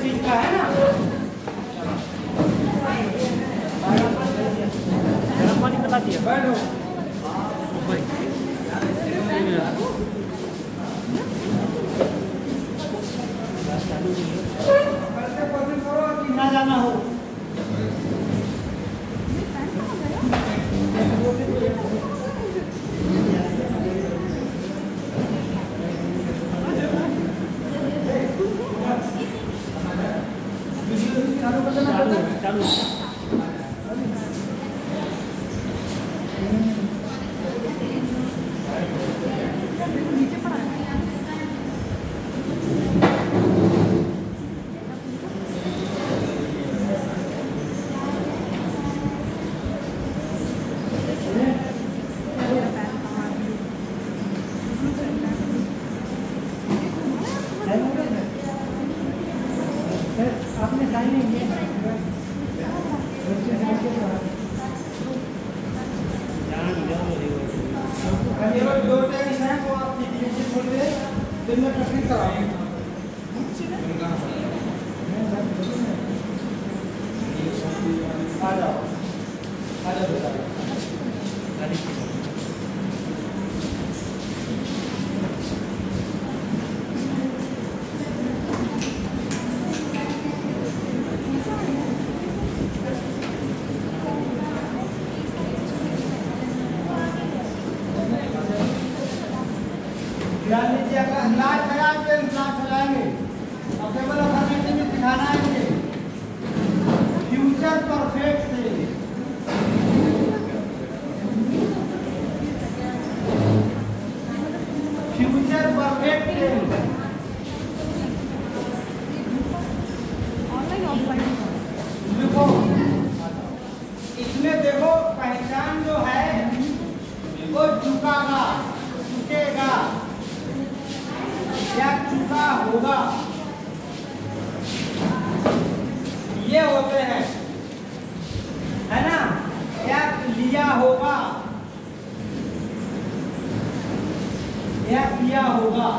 चीज का है ना। गर्म पानी बता दिया। बैठो। ना जाना हो चालू आपने साइन नहीं किया। केवल 2 टाइम है वो आप नीचे छोड़ दे, दिन में प्रैक्टिस कराएंगे। आ जाओ बेटा। ध्यान दीजिए, अगर इलाज लगा के इलाज चलाएंगे और केवल अफर्मेटिव में सिखाना है कि फ्यूचर परफेक्ट से फ्यूचर परफेक्ट से देखो, इसमें देखो पहचान जो है वो झुकागा, झुकेगा या चुका होगा, ये होते हैं, है ना। या लिया होगा या किया होगा।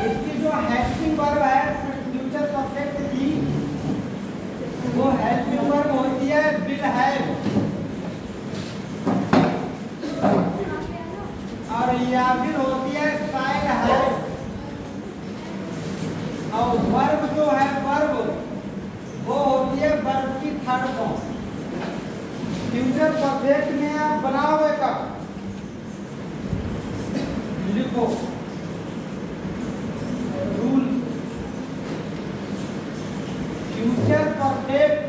इसकी जो हेल्पिंग वर्ब है फ्यूचर परफेक्ट की, वो हेल्पिंग वर्ब होती है विल हैव, और या फिर होती है शायद है। और वर्ब जो है वर्ब वो होती है वर्ब की थर्ड फॉर्म। फ्यूचर परफेक्ट में आप बनाओगे कब, लिखो रूल, फ्यूचर परफेक्ट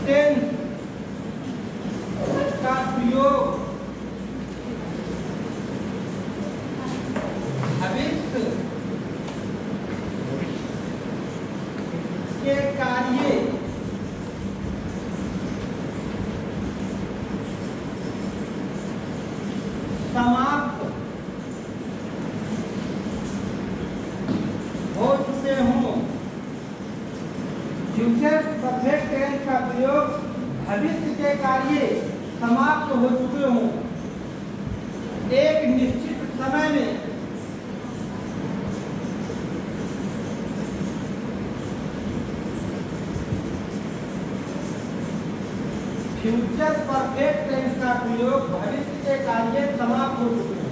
टेंस का प्रयोग भविष्य के कार्य समाप्त हो चुके हों। फ्यूचर परफेक्ट टेंस का प्रयोग भविष्य के कार्य समाप्त हो चुके हों, एक निश्चित समय में फ्यूचर परफेक्ट टेंस का प्रयोग भविष्य के कार्य समाप्त हो चुके हैं,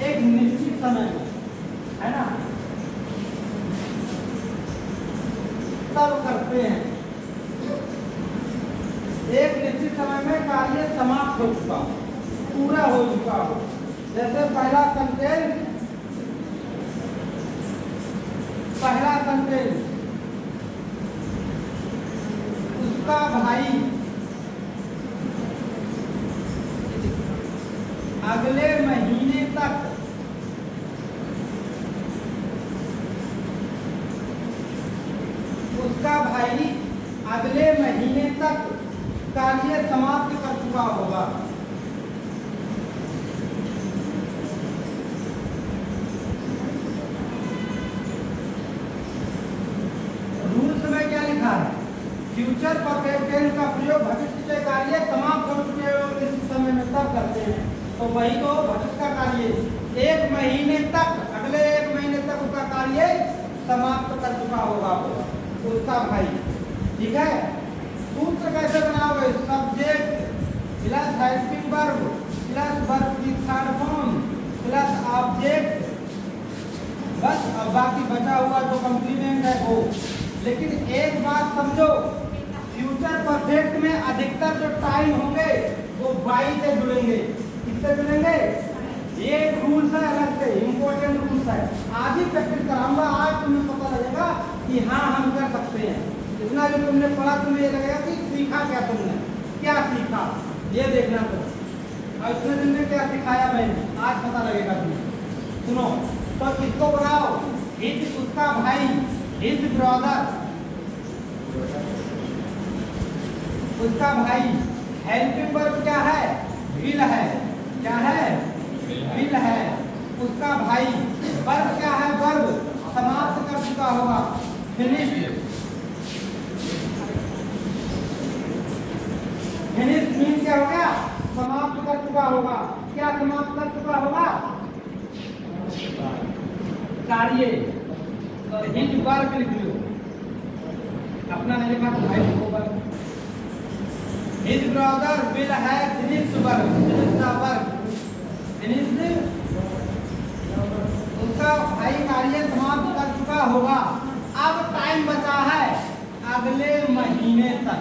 एक निश्चित समय में, है ना, तब करते हैं। एक निश्चित समय में कार्य समाप्त हो चुका हो, पूरा हो चुका हो। जैसे पहला सेंटेंस उसका भाई अगले महीने तक कार्य समाप्त कर चुका होगा। रूल्स में क्या लिखा है? फ्यूचर परफेक्ट टेंस का प्रयोग भविष्य के कार्य समाप्त हो चुके हो इस समय में तब करते हैं। तो वही तो भविष्य का कार्य 1 महीने तक, अगले 1 महीने तक उसका कार्य समाप्त कर चुका होगा उसका भाई। ठीक है, सूत्र कैसे बनाओगे? Subject plus helping verb plus verb की थर्ड फॉर्म प्लस ऑब्जेक्ट, बस। अब बाकी बचा हुआ जो कॉम्प्लीमेंट है वो। लेकिन एक बात समझो, फ्यूचर परफेक्ट में अधिकतर जो टाइम होंगे वो बाई से जुड़ेंगे। किससे जुड़ेंगे? ये रूल्स है, अलग से इम्पोर्टेंट रूल्स है। आज ही प्रैक्टिस कराऊंगा, आज तुम्हें पता लगेगा कि हाँ हम कर सकते हैं। इतना जो तुमने पढ़ा तुम्हें ये लगेगा कि सीखा क्या तुमने, क्या सीखा ये देखना। तो और इतने दिन में क्या सिखाया मैंने, आज पता लगेगा तुम्हें। सुनो, तो किसको बनाओ? हिज उसका भाई, हिज ब्रदर उसका भाई। हेल्पिंग वर्ब क्या है? विल है। क्या है? विल है। उसका भाई। वर्ब क्या है? वर्ब समाप्त कर चुका होगा, फिनिश्ड। फिनिश्ड मीन क्या हो गया? समाप्त कर चुका होगा। क्या समाप्त कर चुका होगा? कार्य। हिज वर्क लिख लो, अपना नहीं लिखा तो भाई को work. His brother will have finished work, finished the work, finished. उसका भाई कार्य समाप्त कर चुका होगा। अब टाइम बचा है अगले महीने तक।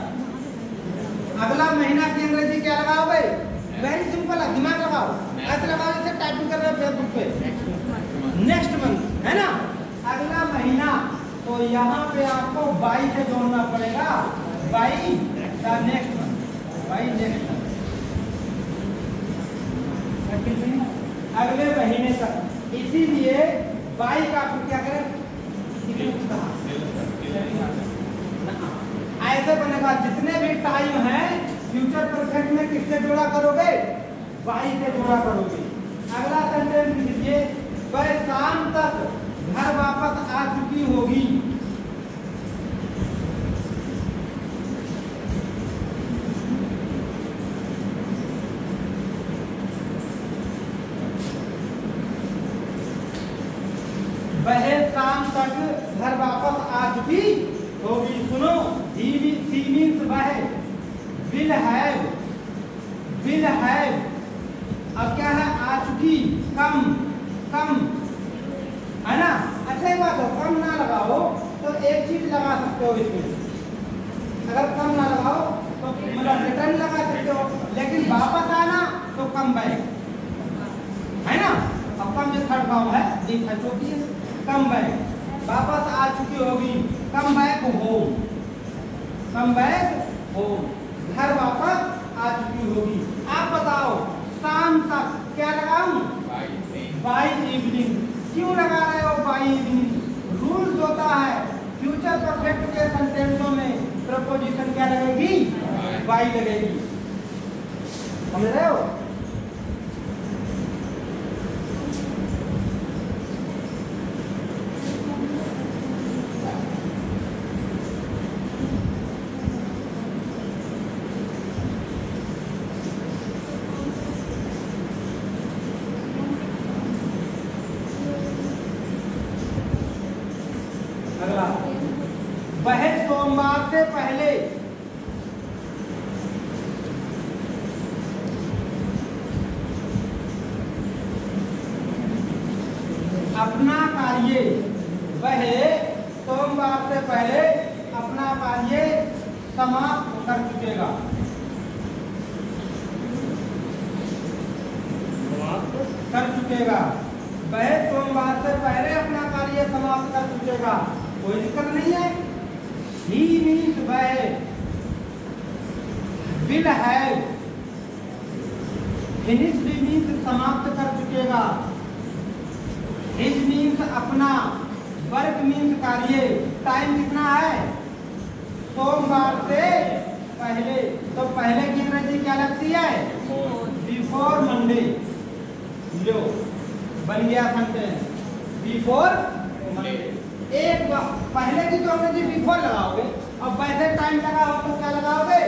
अगला महीना की अंग्रेजी क्या लगाओगे? वेरी सिंपल है, दिमाग लगाओ। ऐसे लगाओ जैसे टाइपिंग कर रहे हो फेसबुक पे। नेक्स्ट मंथ है ना, अगला महीना। तो यहाँ पे आपको बाई से जोड़ना पड़ेगा, by the next month, by next month, अगले महीने तक। इसीलिए बाई का क्या करें? ऐसे बनेगा, जितने भी टाइम है फ्यूचर परफेक्ट में किससे जोड़ा करोगे? बाई से जोड़ा करोगे। अगला सेंटेंस लिखिए, वह शाम तक घर वापस आ चुकी होगी। वह शाम तक घर वापस आ चुकी होगी। सुनो, he means वह, will have, will have। अब क्या है? आ चुकी, कम, कम है ना। अच्छा एक बात हो, कम ना लगाओ तो एक चीज लगा सकते हो इसमें। अगर कम ना लगाओ तो मतलब रिटर्न लगा सकते हो, लेकिन वापस आना तो कम बैक है ना। अब कम जो थर्ड फॉर्म है देखा चौकी है, कम बैक, वापस आ चुकी होगी, come back home, come back home, घर वापस आ चुकी होगी। आप बताओ, शाम तक क्या लगाऊं? By evening. क्यों लगा रहे हो बाय इवनिंग? रूल्स होता है फ्यूचर परफेक्ट के सेंटेंसों में प्रपोजिशन क्या लगेगी? बाय लगेगी। समझ रहे हो? वह सोमवार से पहले अपना कार्य, वह सोमवार से पहले अपना कार्य समाप्त कर चुकेगा। कर चुकेगा। वह सोमवार से पहले अपना कार्य समाप्त कर चुकेगा। कोई दिक्कत नहीं है। He means वह, will have, finished means समाप्त कर चुकेगा, his means अपना, work means कार्य। टाइम कितना है? सोमवार से पहले। तो पहले की अंग्रेजी क्या लगती है? Before Monday. लो बन गया सेंटेंस, बिफोर मंडे। एक पहले की तो अंग्रेजी बिफोर लगाओगे, अब वैसे टाइम लगा हो तो क्या लगाओगे?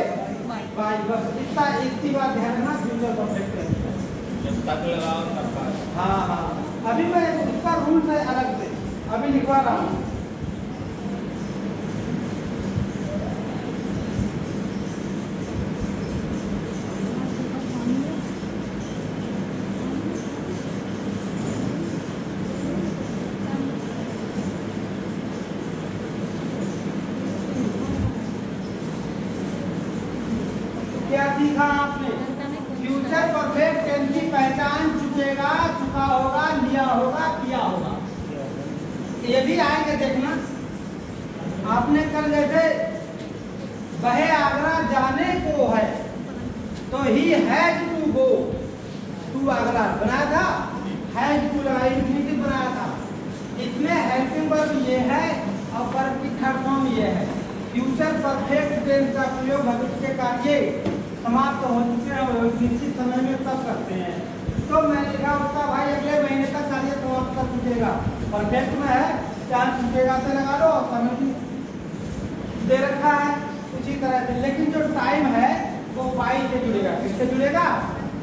बाई। बस इतनी बात ध्यान रखना, फ्यूचर परफेक्ट टेंस जब तक लगाओ तब बात। हाँ हाँ। अभी मैं इसका रूल्स है अलग से, अभी लिखवा रहा हूँ। क्या सीखा आपने? फ्यूचर परफेक्ट टेंस की पहचान चुकेगा, चुका होगा, लिया होगा, किया होगा, ये भी आएंगे देखना। आपने कल जैसे वह आगरा जाने को है तो he has to go, to Agra बनाया था, हैज टू इंफिनिटिव बनाया था। इसमें हेल्पिंग वर्ब ये है और वर्ब की थर्ड फॉर्म ये है। फ्यूचर परफेक्ट टेंस का प्रयोग भविष्य के कार्य समाप्त हो चुके हैं और निश्चित समय में तब करते हैं। तो मैं लिखा उसका भाई अगले महीने तक कार्य समाप्त कर चुकेगा। परफेक्ट में है, चांस चुकेगा से लगा लो और समय भी दे रखा है उसी तरह से। लेकिन जो टाइम है वो बाई से जुड़ेगा। किससे जुड़ेगा?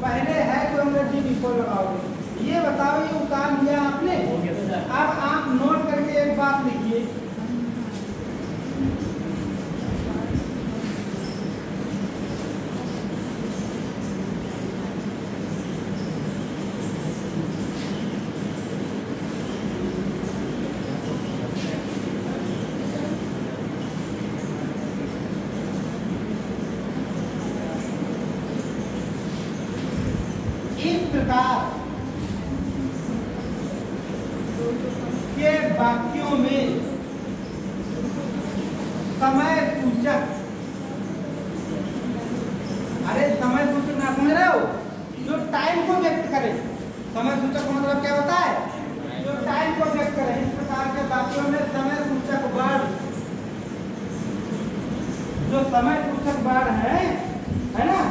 पहले है तो अंग्रेजी बिफोर लगाओगे। ये बताओ, ये उतार लिया आपने? अब आप नोट करके एक बात लिखिए, इस प्रकार के वाक्यों में समय सूचक, अरे समय सूचक ना समझ रहे हो, जो टाइम को व्यक्त करे। समय सूचक का मतलब क्या होता है? जो टाइम को व्यक्त करे। इस प्रकार के वाक्यों में समय सूचक वर्ड, जो समय सूचक वर्ड है ना,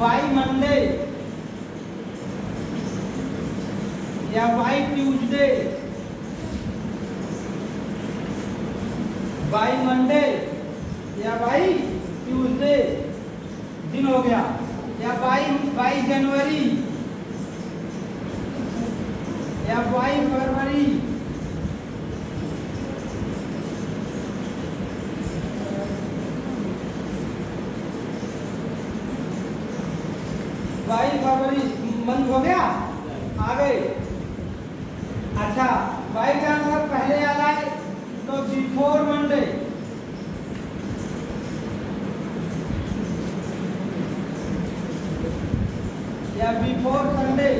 वाई मंडे या वाई ट्यूजडे, वाई मंडे या वाई ट्यूजडे दिन हो गया, या वाई जनवरी या वाई फरवरी, वाई फरवरी मंथ हो गया। आगे अच्छा, वाई का अगर पहले आ जाए तो बिफोर मंडे, या बिफोर संडे,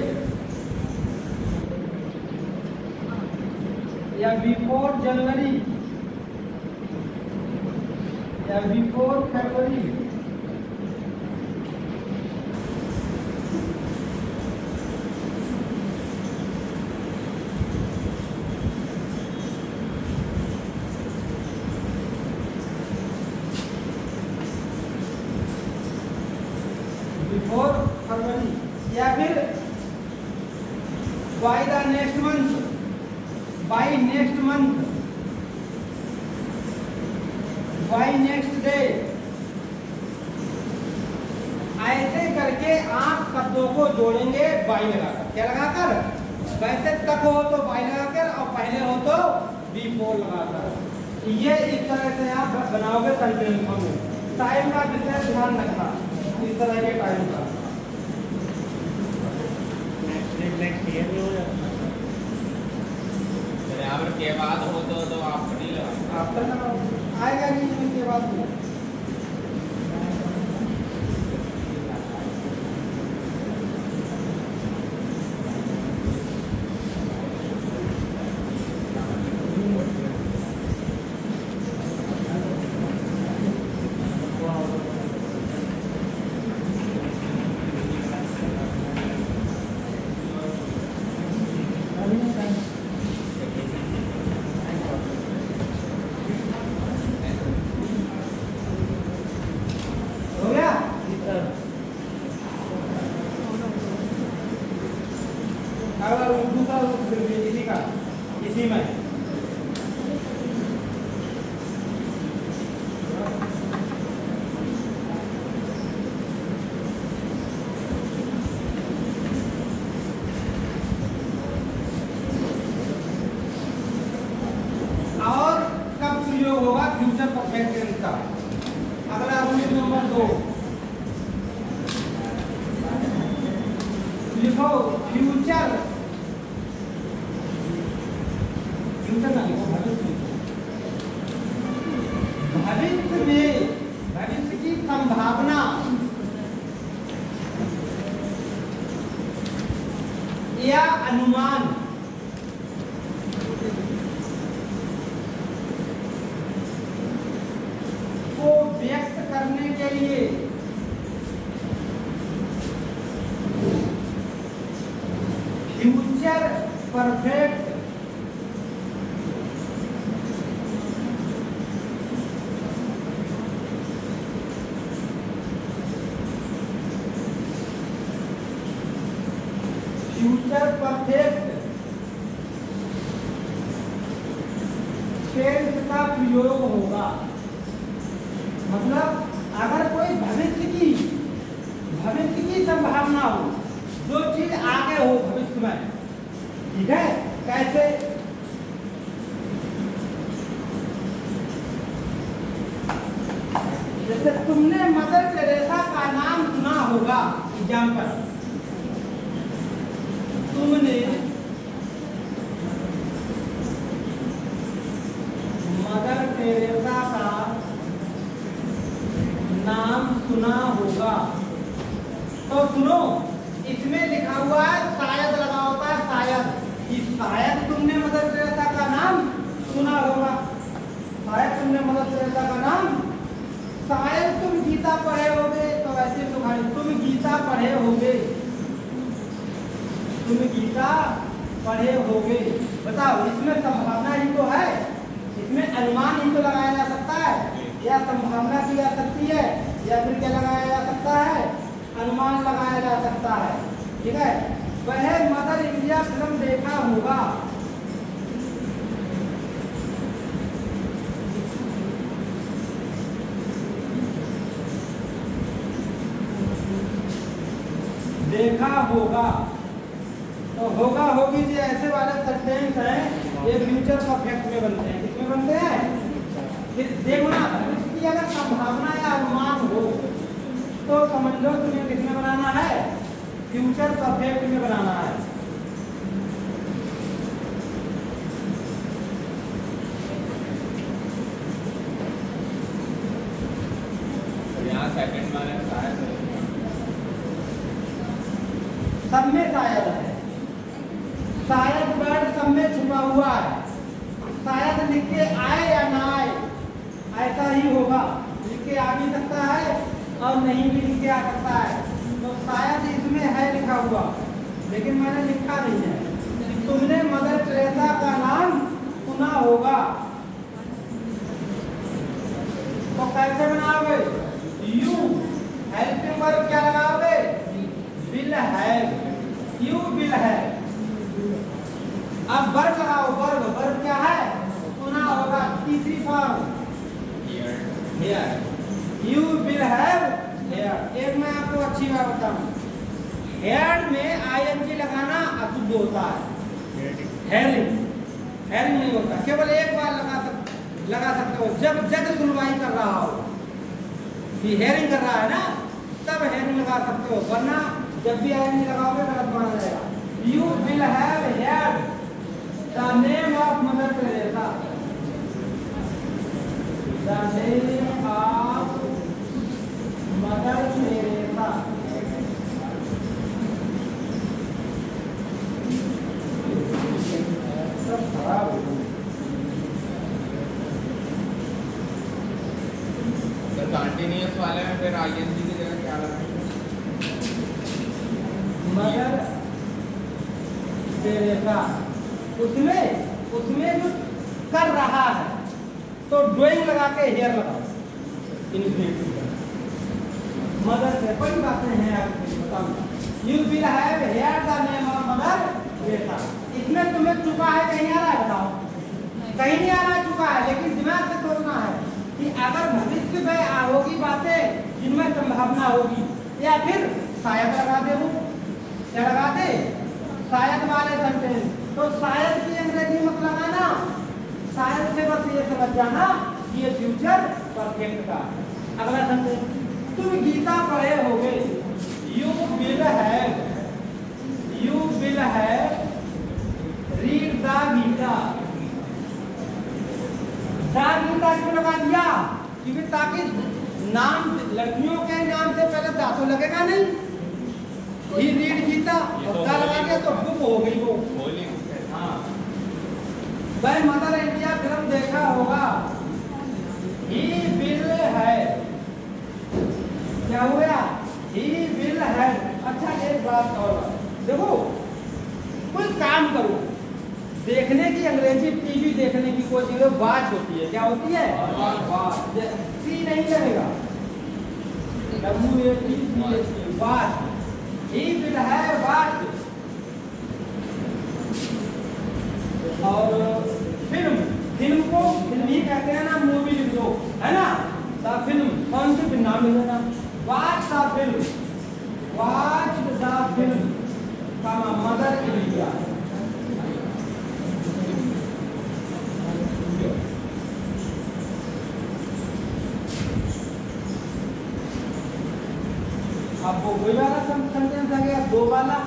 या बिफोर जनवरी, या बिफोर फरवरी। बिफोर फरवरी, या फिर by the next month, by next month, by next day. ऐसे करके आप शब्दों को जोड़ेंगे बाय लगाकर। क्या लगाकर? वैसे तक हो तो बाय लगाकर और पहले हो तो बिफोर लगाकर। ये इस तरह से आप बनाओगे सेंटेंस में। टाइम का विशेष ध्यान रखना, इस तरह के टाइम का। बराबर के बाद हो तो आप नहीं लगा, आप तक आएगा नहीं इसके बाद में। अगर उर्दू उसी में और कब प्रयोग होगा फ्यूचर परफेक्ट टेंस का। अगला रूल नंबर 2 लिखो फ्यूचर ना लिखो भविष्य में भविष्य की संभावना या अनुमान को व्यक्त करने के लिए फ्यूचर परफेक्ट टेंस का प्रयोग होगा। मतलब अगर कोई भविष्य की संभावना हो, जो चीज आगे हो भविष्य में, ठीक है, कैसे जैसे तुमने मदर टेरेसा का नाम सुना होगा, एग्जाम्पल, तुमने मदर टेरेसा का नाम सुना होगा। तो सुनो, इसमें लिखा हुआ है शायद लगा होता है, शायद कि शायद तुमने मदर टेरेसा का नाम सुना होगा। शायद तुमने मदर टेरेसा का नाम, शायद तुम गीता पढ़े होगे। तो ऐसे तो भाई तुम गीता पढ़े होगे, तुम गीता पढ़े होगे। बताओ, इसमें संभावना ही तो है, इसमें अनुमान ही तो लगाया जा सकता है, या संभावना की जा सकती है, या फिर क्या लगाया जा सकता है, अनुमान लगाया जा सकता है। ठीक है, वह मदर इंडिया फिल्म देखा होगा। देखा होगा, तो होगा होगी जी, ऐसे वाले सेंटेंस हैं, ये फ्यूचर परफेक्ट में बनते हैं। किसमें बनते हैं? देखना, इसकी अगर संभावना या अनुमान हो तो समझ लो तुम्हें किसमें बनाना है, फ्यूचर परफेक्ट में बनाना है। यहाँ सेकंड वाले शायद सब में शायद है, शायद वर्ड सब में छुपा हुआ है। शायद लिख के आए या ना आए, ऐसा ही होगा। लिख के आ भी सकता है और नहीं भी लिख के आ सकता है। तो शायद इसमें है लिखा हुआ, लेकिन मैंने लिखा नहीं है। तुमने मदर टेरेसा का नाम सुना होगा, तो कैसे बनाओगे? यू हेल्पिंग वर्ब क्या लगाओगे? Will have, you will have. अब वर्ब लगाओ, वर्ब, वर्ब क्या है? सुना होगा। तीसरी form hear, you will have heard. एक मैं आपको अच्छी बात बताऊं, हेयर में आईएनजी लगाना अशुद्ध होता है। हेयरिंग, हेयरिंग नहीं होता, केवल एक बार लगा सकते हो, जब जज सुनवाई कर रहा हो कि हेयरिंग कर रहा है ना, तब हेयरिंग लगा सकते हो, वरना जब भी आईएनजी लगाओगे गलत माना जाएगा। You will have heard the name of Mother Teresa, the name of Mother Teresa. सब खराब हो तो कंटिन्यूअस वाले में फिर आईएनजी की जगह क्या लगाएंगे? मदर टेरेसा, उसमें जो कर रहा है तो ड्राइंग लगा के हेयर लगाओ। मदर से कोई बातें हैं आपको बताऊं। You will have heard the name of Mother Teresa, इसमें तुम्हें चुका है कहीं आ रहा है? बताओ। कहीं नहीं आना चुका है, लेकिन दिमाग से सोचना है कि अगर भविष्य में होगी बातें जिनमें संभावना होगी, या फिर शायद लगा दे, वो क्या लगा दे, शायद वाले सेंटेंस। तो शायद की अंग्रेजी मत लगाना, शायद से बस ये समझ जाना कि ये फ्यूचर परफेक्ट का। अगला सेंटेंस, तुम गीता पढ़े होगे, you will have read the Gita. The Gita क्यों लगा दिया? क्योंकि ताकि नाम, लड़कियों के नाम से पहले दा तो लगेगा नहीं, ही रीड गीता और दा लगा दिया तो बुक हो गई वो। हाँ, भाई मदर इंडिया फिल्म देखा होगा, ही विल है, क्या हुआ? ही विल है। अच्छा एक बात और देखो, कोई काम करो, देखने की अंग्रेजी टीवी देखने की कोई चीज वाच होती है, क्या होती है? वाच। सी नहीं चलेगा, WATCH, वाच। ही विल है वाच। और फिल्म को फिल्म ही कहते हैं ना, मूवी लिख दो, है ना? द फिल्म, कौन सी फिल्म नाम लिखना? Watch the film, watch the film का मदर इंडिया। अब वो वही वाला सेंटेंस आ गया, दो वाला।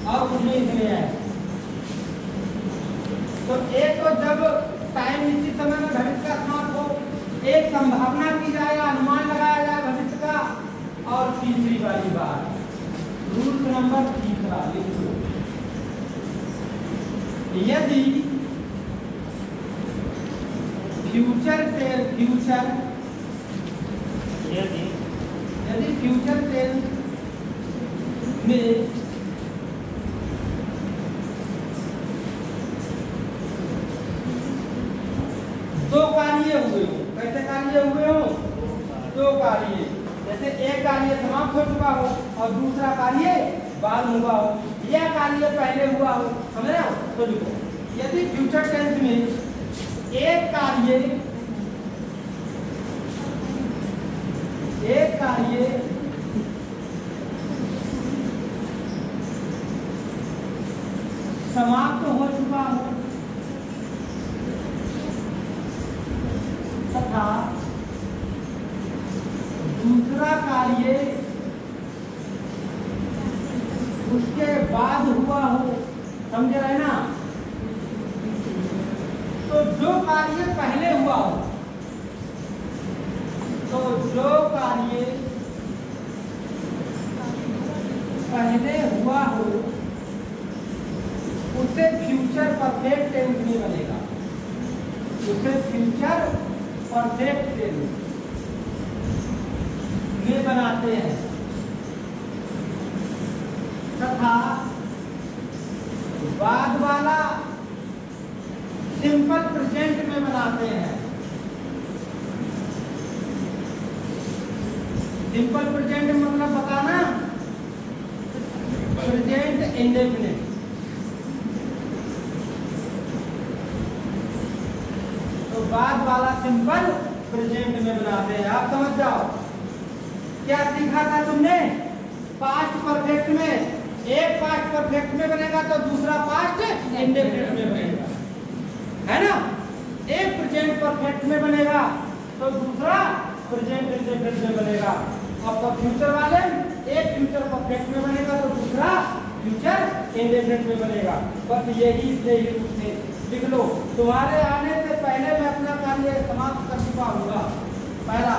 और कुछ नहीं इसमें है। तो एक तो जब टाइम निश्चित समय में भविष्य का समाप्त हो, एक संभावना की जाए, अनुमान लगाया जाए भविष्य का, और तीसरी वाली बात, रूल नंबर तीसरा लिख लो, यदि फ्यूचर टेंस में दो कार्य हुए हो, कैसे कार्य हुए हो? दो कार्य, जैसे एक कार्य समाप्त हो चुका हो और दूसरा कार्य बाद में हुआ हो, यह कार्य पहले हुआ हो, समझ रहे हो? तो लिखो, यदि फ्यूचर टेंस में एक कार्य समाप्त हो चुका हो तथा दूसरा कार्य उसके बाद हुआ हो, समझ रहे ना? तो जो कार्य पहले हुआ हो, तो जो कार्य पहले हुआ हो उसे फ्यूचर परफेक्ट टेंस में बनेगा, उसे फ्यूचर परफेक्ट टेंस में बनाते हैं तथा बाद वाला सिंपल प्रेजेंट में बनाते हैं। सिंपल प्रेजेंट मतलब बताना, प्रेजेंट इंडेफिनिट। तो बाद वाला सिंपल प्रेजेंट में बनाते हैं। आप समझ जाओ क्या सीखा था तुमने? पास्ट परफेक्ट में, एक पास्ट परफेक्ट में बनेगा तो दूसरा पास्ट इंडेफिनिट में बनेगा, है ना? एक प्रेजेंट परफेक्ट में बनेगा तो दूसरा प्रेजेंट इंडेफिनिट में बनेगा। अब तो फ्यूचर वाले एक फ्यूचर परफेक्ट में बनेगा तो दूसरा फ्यूचर इंडेफिनिट में बनेगा। बस यही से लिख लो। तुम्हारे आने से पहले मैं अपना कार्य समाप्त कर चुका हूँगा। पहला,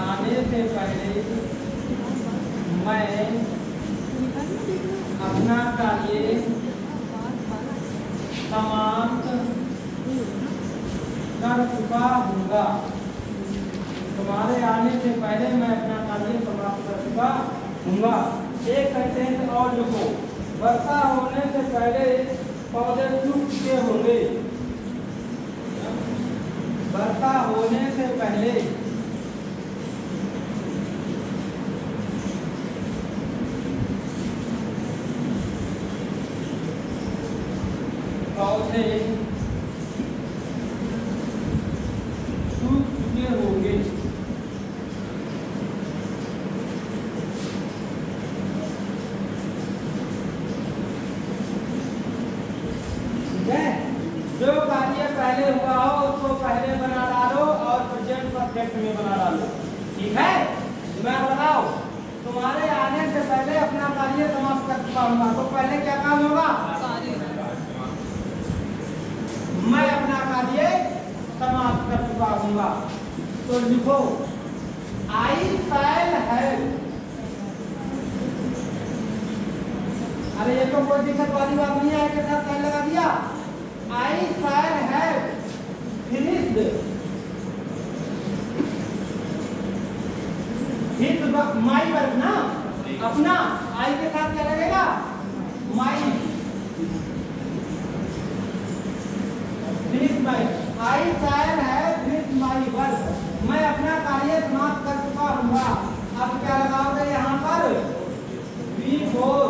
आने से पहले मैं अपना कार्य समाप्त कर चुका हूँगा। तुम्हारे आने से पहले मैं अपना कार्य समाप्त कर चुका हूँगा। एक सेंटेंस और लिखो। वर्षा होने से पहले पौधे सूख चुके होंगे। वर्षा होने से पहले पौधे सूख चुके होंगे। जो कार्य पहले हुआ हो उसको पहले बना डालो और प्रेजेंट परफेक्ट में बना डालो। ठीक है? मैं बताओ, तुम्हारे आने से पहले अपना कार्य समाप्त कर चुका हूँ, तो पहले क्या काम होगा? मैं अपना कार्य समाप्त कर चुका हूँ। तो लिखो आई शैल हैव। अरे ये तो कोई दिक्कत वाली बात नहीं है, के साथ शैल लगा दिया। I shall have finished my work ना, अपना I के साथ क्या लगेगा? My finish my I shall have finished my work। मैं अपना कार्य समाप्त कर चुका हूँ। अब क्या लगाओगे यहाँ पर? before।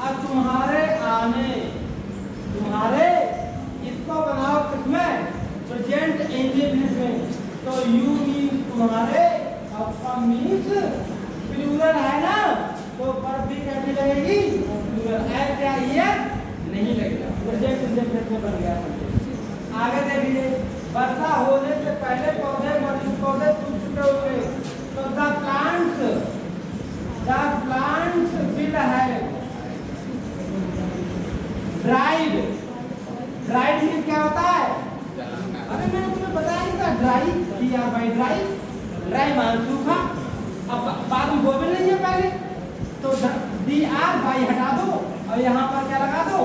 अब तुम्हारे आने, तुम्हारे इसको बनाओ किसमें? प्रेजेंट इंडेफिनिट में। तो यू मीन तुम्हारे, आपका मीन्स प्लूरल है ना, तो वर्ब भी कैसे लगेगी? प्लूरल है। क्या ये नहीं लगेगा, प्रेजेंट इंडेफिनिट में बन गया। आगे देखिए, वर्षा होने से पहले पौधे सूख चुके होंगे। तो the plants will have dried. Dried mean क्या होता है? अरे मैंने तुम्हें बताया नहीं था, ड्राई ड्राई ड्राई मान सूखा। अब बाद में बोल नहीं है पहले, तो डी आर बाई हटा दो और यहाँ पर क्या लगा दो?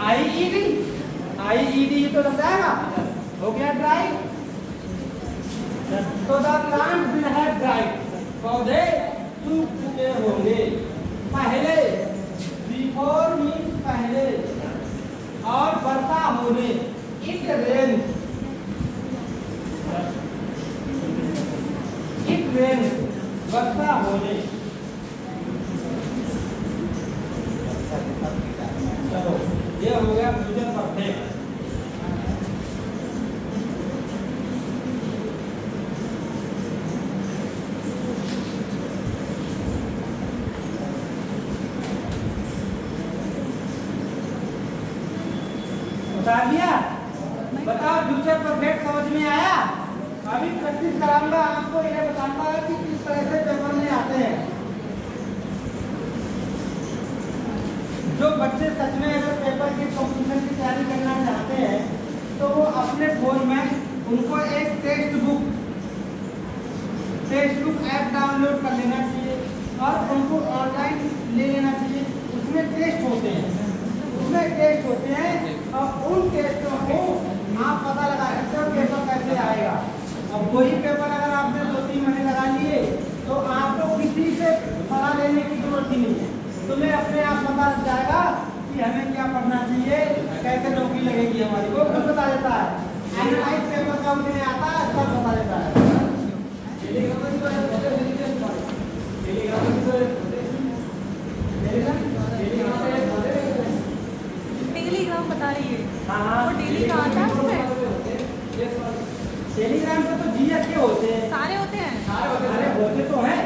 आई तो लग जाएगा, हो गया ड्राई। तो the plant will have dried. पौधे सूख चुके होंगे। पहले, बिफोर मीन्स पहले, और वर्षा होने, इट रेन वर्षा होने। चलो ये हो गया फ्यूचर परफेक्ट। बता दिया? बताओ फ्यूचर परफेक्ट समझ में आया? अभी प्रैक्टिस कराऊंगा आपको, यह बताऊंगा कि किस तरह से पेपर में आते हैं। जो बच्चे सच में अगर पेपर की कॉम्पिटिशन की तैयारी करना चाहते हैं तो वो अपने फोन में उनको एक टेक्स्ट बुक ऐप डाउनलोड कर लेना चाहिए और उनको ऑनलाइन ले लेना चाहिए। उसमें टेस्ट होते हैं और उन टेस्टों को आप पता लगा सकते हो पेपर कैसे आएगा। अब वही पेपर अगर आपने 2-3 महीने लगा लिए तो आपको किसी से सलाह लेने की जरूरत ही नहीं है। तुम्हें अपने आप पता लग जाएगा कि हमें क्या पढ़ना चाहिए, कैसे नौकरी लगेगी हमारी, वो खुद बता देता है। एनालाइज पेपर का उसमें आता है, सब बता देता है। टेलीग्राम बता रही है। हाँ, वो डेली का आता है। टेलीग्राम पे तो जीएस के होते हैं, सारे होते हैं। अरे होते तो हैं,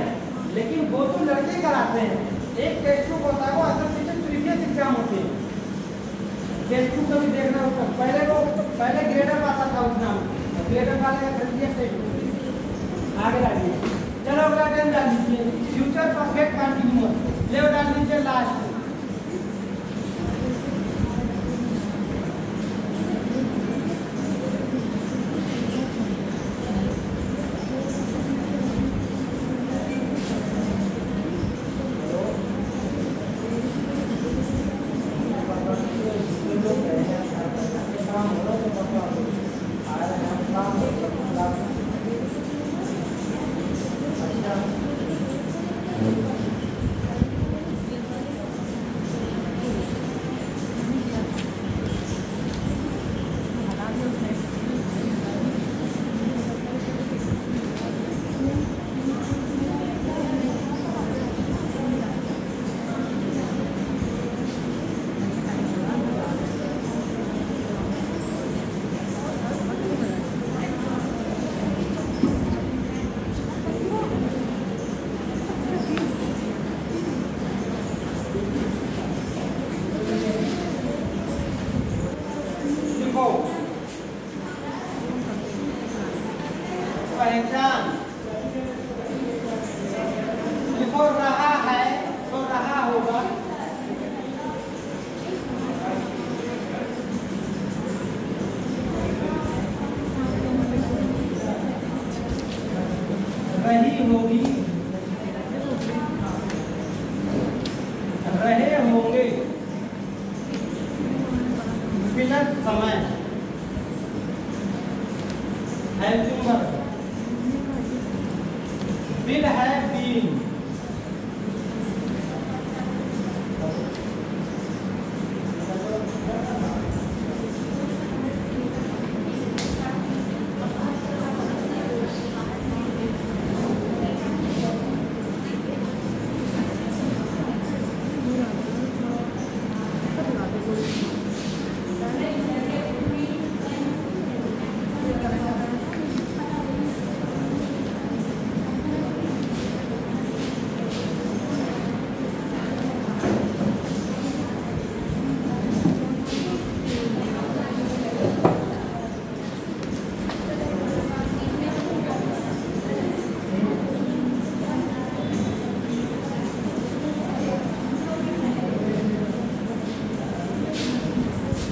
लेकिन वो तो लड़के कराते हैं। एक टेस्ट बुक होता है, वो असल में प्रीवियस एग्जाम होते हैं। टेस्ट बुक कभी देखना होता है। पहले ग्रेडर आता था उस नाम, ग्रेडर वाले का प्रीवियस टेस्ट बुक। आगे डालिए, चलो अगला टाइम डाल दीजिए। फ्यूचर परफेक्ट कंटिन्यूअस ले डाल दीजिए लास्ट। देखो रहा है तो रहा होगा, रही होगी, रहे होंगे, प्लस समय helping verb, will have been,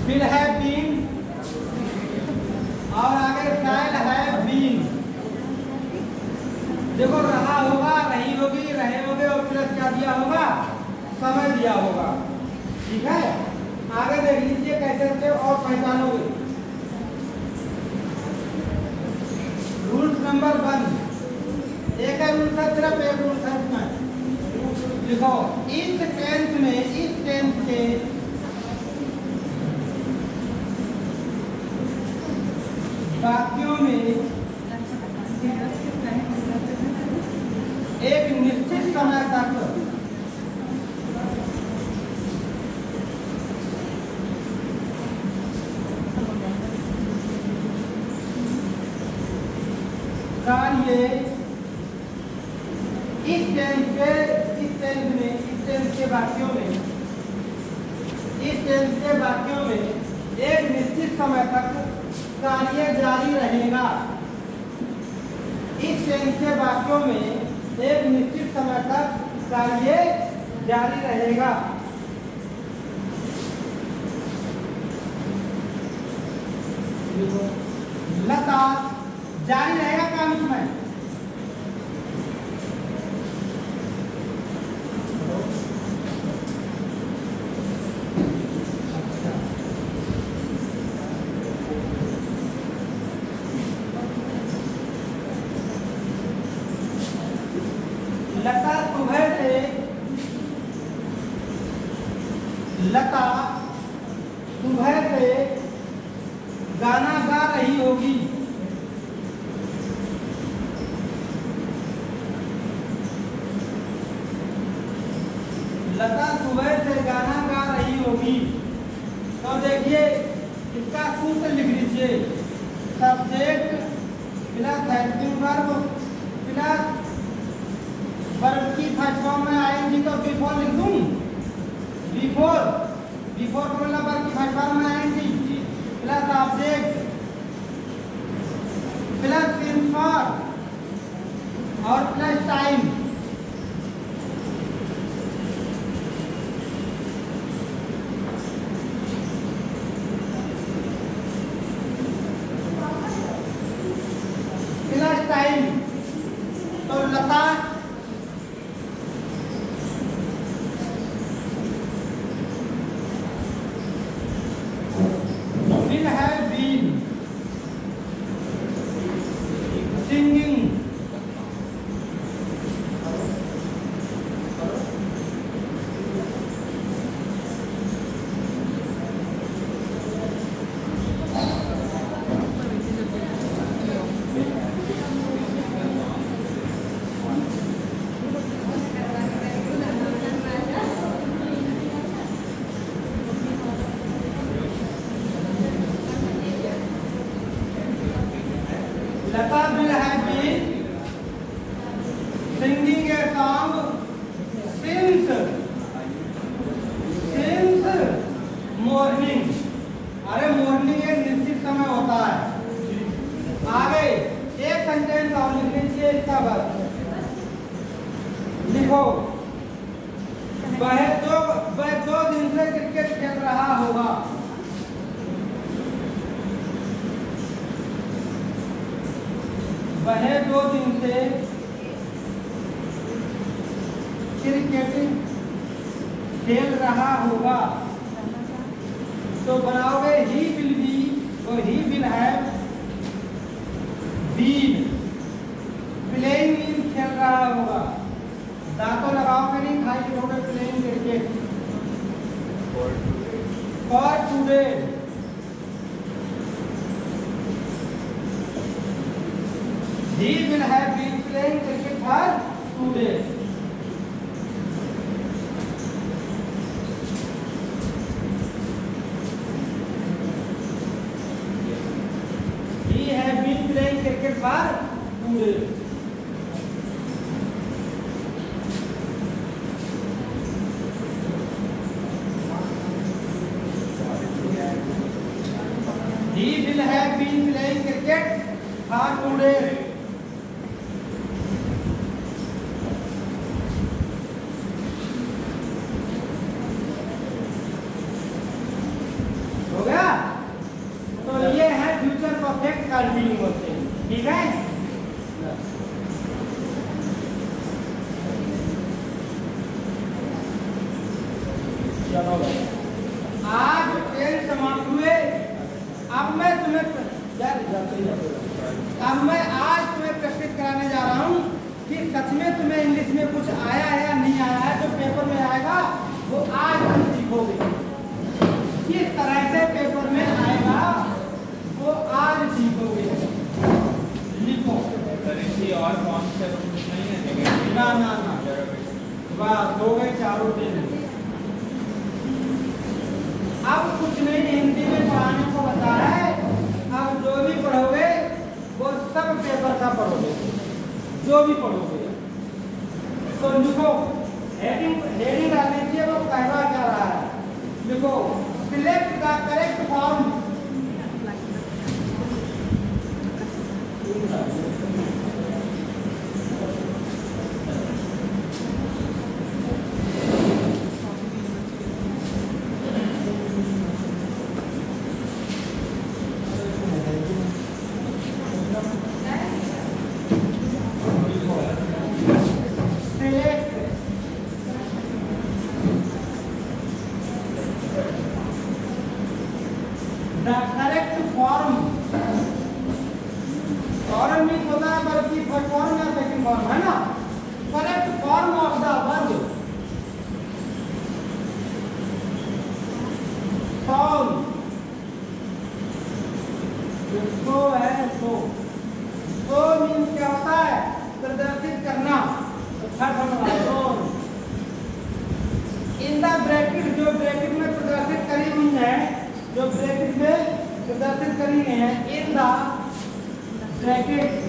will have been और आगे shall have been। देखो रहा होगा, रही होगी, रहे होगे और प्लस क्या दिया होगा, समय दिया होगा। ठीक है, आगे देख लीजिए कैसे से और पहचानोगे। रूल्स नंबर 1, एक है रूल था, सिर्फ एक रूल था इसमें। लिखो इस टेंस में, इस टेंस के वाक्यों में एक निश्चित समय तक कार्य इस टेंस में, इस टेंस के वाक्यों में, इस टेंस के वाक्यों में एक निश्चित समय तक कार्य जारी रहेगा। इस टेंस के वाक्यों में एक निश्चित समय तक कार्य जारी रहेगा। लता जारी रहेगा काम इसमें, लता सुबह से, लता सुबह से गाना गा रही होगी। लता सुबह से गाना गा रही होगी। तो देखिए इसका सूत्र लिख लीजिए, subject plus helping verb plus verb की फर्स्ट फॉर्म में आएंगी तो बिफोर लिख दूं, बिफोर को मतलब वर्ब की फर्स्ट फॉर्म में आएंगी plus object plus since for और प्लस टाइम। प्लस टाइम तो लता will have been singing Lata will have been singing a song since morning। अरे मॉर्निंग एक निश्चित समय होता है। आगे एक सेंटेंस और लिख लीजिए इसका बस लिखो लिखो वह 2 दिन से क्रिकेट खेल रहा होगा। वह 2 दिन से क्रिकेट खेल रहा होगा। तो बनाओगे ही विल बी, तो he will have been playing mean खेल रहा होगा। दांतों लगाओगे नहीं, खाई लिखोगे playing cricket. For today he will have been playing cricket for 2 days. He have been playing cricket for 2 days. He will have been playing cricket for 2 days. हो गया? तो ये है फ्यूचर परफेक्ट कंटिन्यू होते हैं, ठीक है? चलो आज 10 समाप्त हुए। अब मैं आज तुम्हें प्रस्तुत कराने जा रहा हूँ कि सच में तुम्हें इंग्लिश में कुछ आया है या नहीं आया है। जो पेपर में आएगा वो आज तुम सीखोगे। किस तरह से पेपर में आएगा वो आज सीखोगे। लिखो और कौन से नहीं है? ना ना ना बस हो गए चारों दिन। अब कुछ नहीं हिंदी में पढ़ाने को बता है। अब जो भी पढ़ोगे वो सब पेपर का पढ़ोगे, जो भी पढ़ोगे। तो लिखो हेडिंग डाल दीजिए। वो कहवा क्या रहा है, लिखो select the correct form. The correct form means होता है बल्कि फर्स्ट फॉर्म या सेकंड फॉर्म, है ना? Correct form of the verb song. So है सो मीन्स क्या होता है? प्रदर्शित करना। इन द ब्रैकेट, जो ब्रैकेट में प्रदर्शित करी हुई है, जो ब्रैकेट में प्रदर्शित करी गई है, इन द ब्रैकेट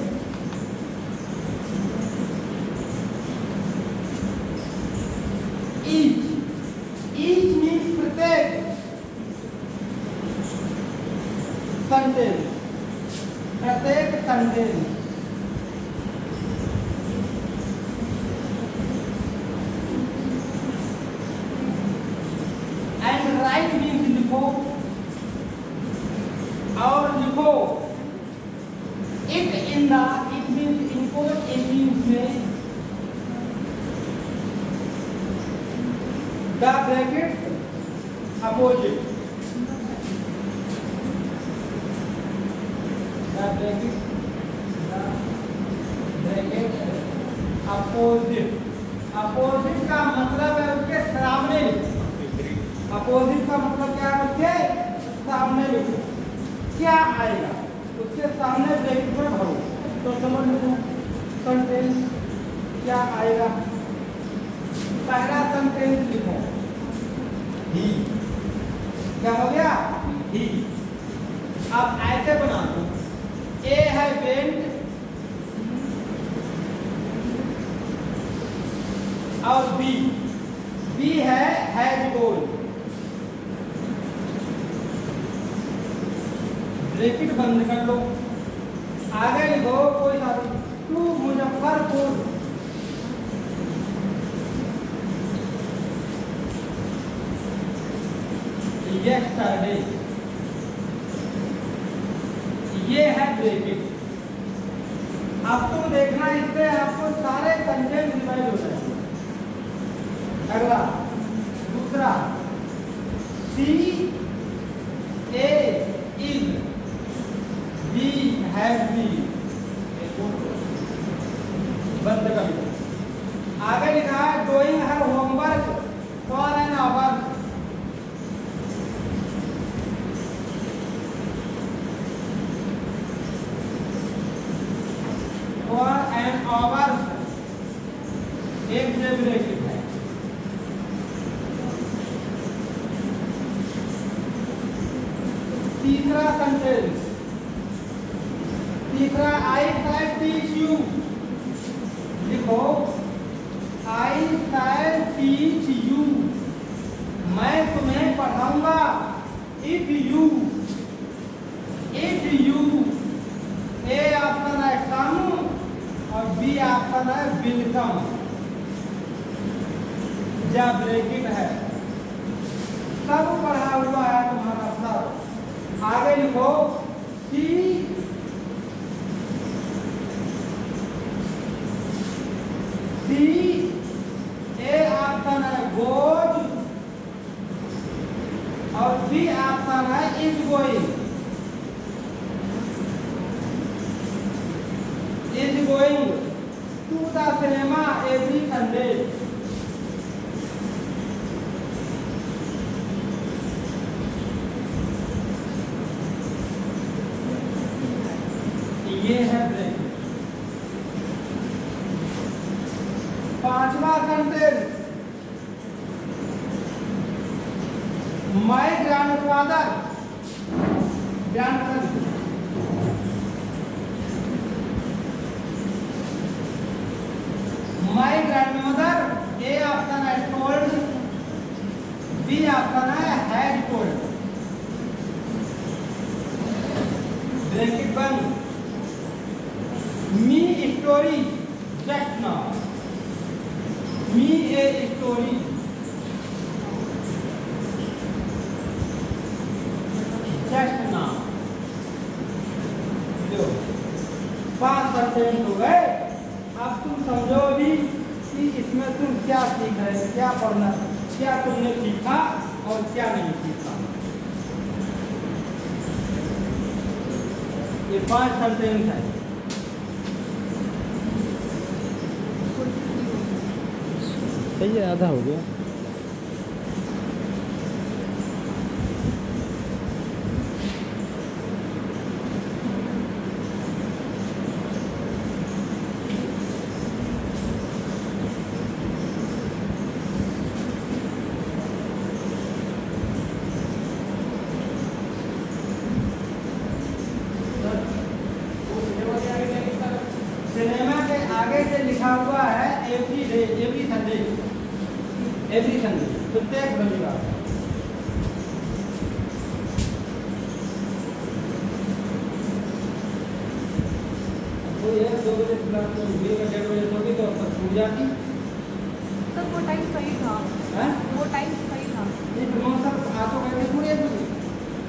ईच मीन्स प्रत्येक सेंटेंस, प्रत्येक सेंटेंस। एंड राइट मीन्स लिखो, और लिखो it in the, it means इनको इंग्लिश में the bracket opposite, the bracket opposite. Opposite का मतलब है उसके सामने। अपोजिट का मतलब क्या है? उसके सामने लिखो। क्या आएगा उसके सामने ब्रैकेट में भरो। तो समझ लो सेंटेंस क्या आएगा। पहला सेंटेंस लिखो ही। क्या हो गया? ही। अब ऐसे बना दो, ए है वेंट और बी है हैज गोल। ब्रैकेट बंद कर लो, आगे लिखो कोई सा टू मुजफ्फरपुर। yesterday, ये है ब्रेकिंग। अब तुम देखना इससे आपको सारे सेंटेंस रिवाइज हो जाएंगे। अगला दूसरा, सी ए इज, बी हैज बी, बंद कर। आगे लिखा है doing her homework for an our, for an our, एक से ब्रेकिंग है। तीसरा सेंटेंस, तीसरा, आई शैल टीच यू, लिखो आई शैल टीच यू, मैं तुम्हें पढ़ाऊंगा। इफ यू, ए ऑप्शन है कम और बी ऑप्शन है विलकम, या ब्रेकिंग है। सब पढ़ा हुआ है तुम्हारा सब। आगे लिखो सी ए ऑप्शन है गोज और बी ऑप्शन है is going. Is going to the cinema every Sunday. ये है ब्रेक। पांचवा sentence, my grandfather, my grandmother, A option है टोल्ड, बी ऑप्शन है हैड टोल्ड। ब्रैकेट बंद। Me story just now, me a story just now. जो 5 sentence हो गए। अब तुम समझो भी कि इसमें तुम क्या सीख रहे हो, क्या पढ़ना, क्या तुमने सीखा और क्या नहीं सीखा। ये 5 सेंटेंस है। सही है, आधा हो गया। सिनेमा के आगे से लिखा हुआ है every day, every Sunday, every Sunday, प्रत्येक रविवार। तो ये 2 बजे क्लास में 1:30 बजे सोगी तो तब छूट जाती। तो वो टाइम सही था, हैं? वो टाइम सही था। ये प्रमोद सर आटो करके पूरे बजे,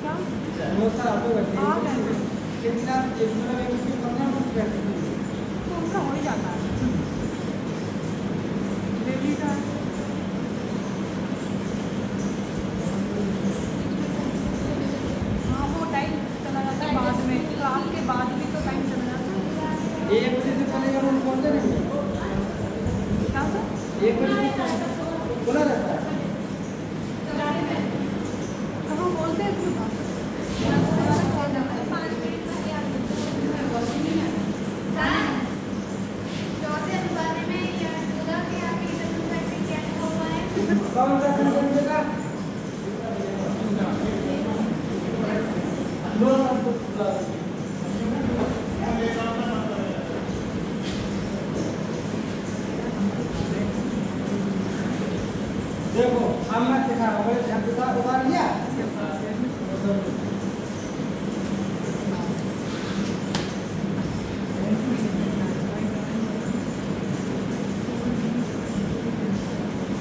क्या? प्रमोद सर आटो करके हाँ, मैं- कितना एक मतलब एक उसके 15 मिनट बैठते हैं। तो उनका हो ही जाता है। डेली का हाँ, वो टाइम चला जाता है बाद में, क्लास के बाद भी तो टाइम चला जाता है। 1 बजे से पहले का रूम कौन से रहेंगे? क्या सर? 1 बजे से खुला रहता है। तो हम बोलते हैं क्यों बात? कौन सा सेंटेंस का? नो देखो अब मैं सिखा रहा हूँ, उतार लिया।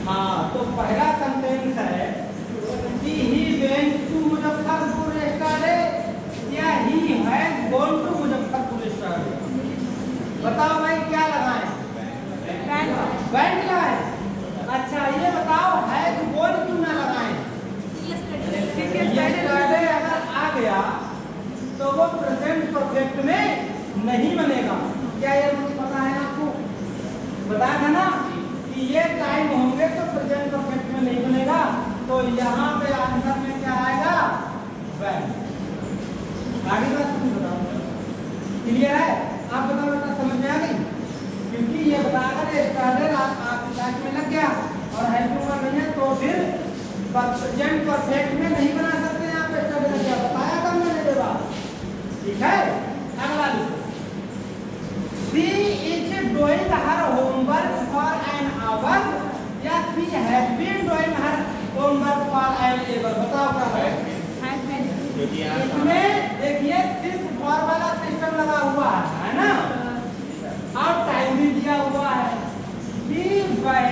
हाँ, तो पहला सेंटेंस है कि he went to Muzaffarpur started या he has gone to Muzaffarpur started. बताओ भाई क्या लगाएं? वेंट लगाएं। अच्छा ये बताओ हैज गॉन क्यों ना लगाएं? यस्टरडे अगर आ गया तो वो प्रेजेंट परफेक्ट में नहीं बनेगा। क्या ये मुझे पता है आपको? बताया था ना कि ये टाइम होंगे तो प्रेजेंट परफेक्ट में नहीं बनेगा। तो यहाँ पे आंसर में क्या आएगा? वैन। आगे बात तुम बताओ, क्लियर है? आप बताओ बेटा, समझ में आ गई? क्योंकि ये बताकर स्टार्टर आप क्लास में लग गया और हेल्पिंग नहीं है तो फिर प्रेजेंट परफेक्ट में नहीं बना सकते हैं। आप स्टार्टर लग गया, बताया था मैंने ये बात, ठीक है? अगला लिखो, she is doing her homework for an hour या she has been doing her homework for an hour. बताओ क्या है? इसमें देखिए सिर्फ फॉर वाला सिस्टम लगा हुआ है ना, और टाइम भी दिया हुआ है कि वह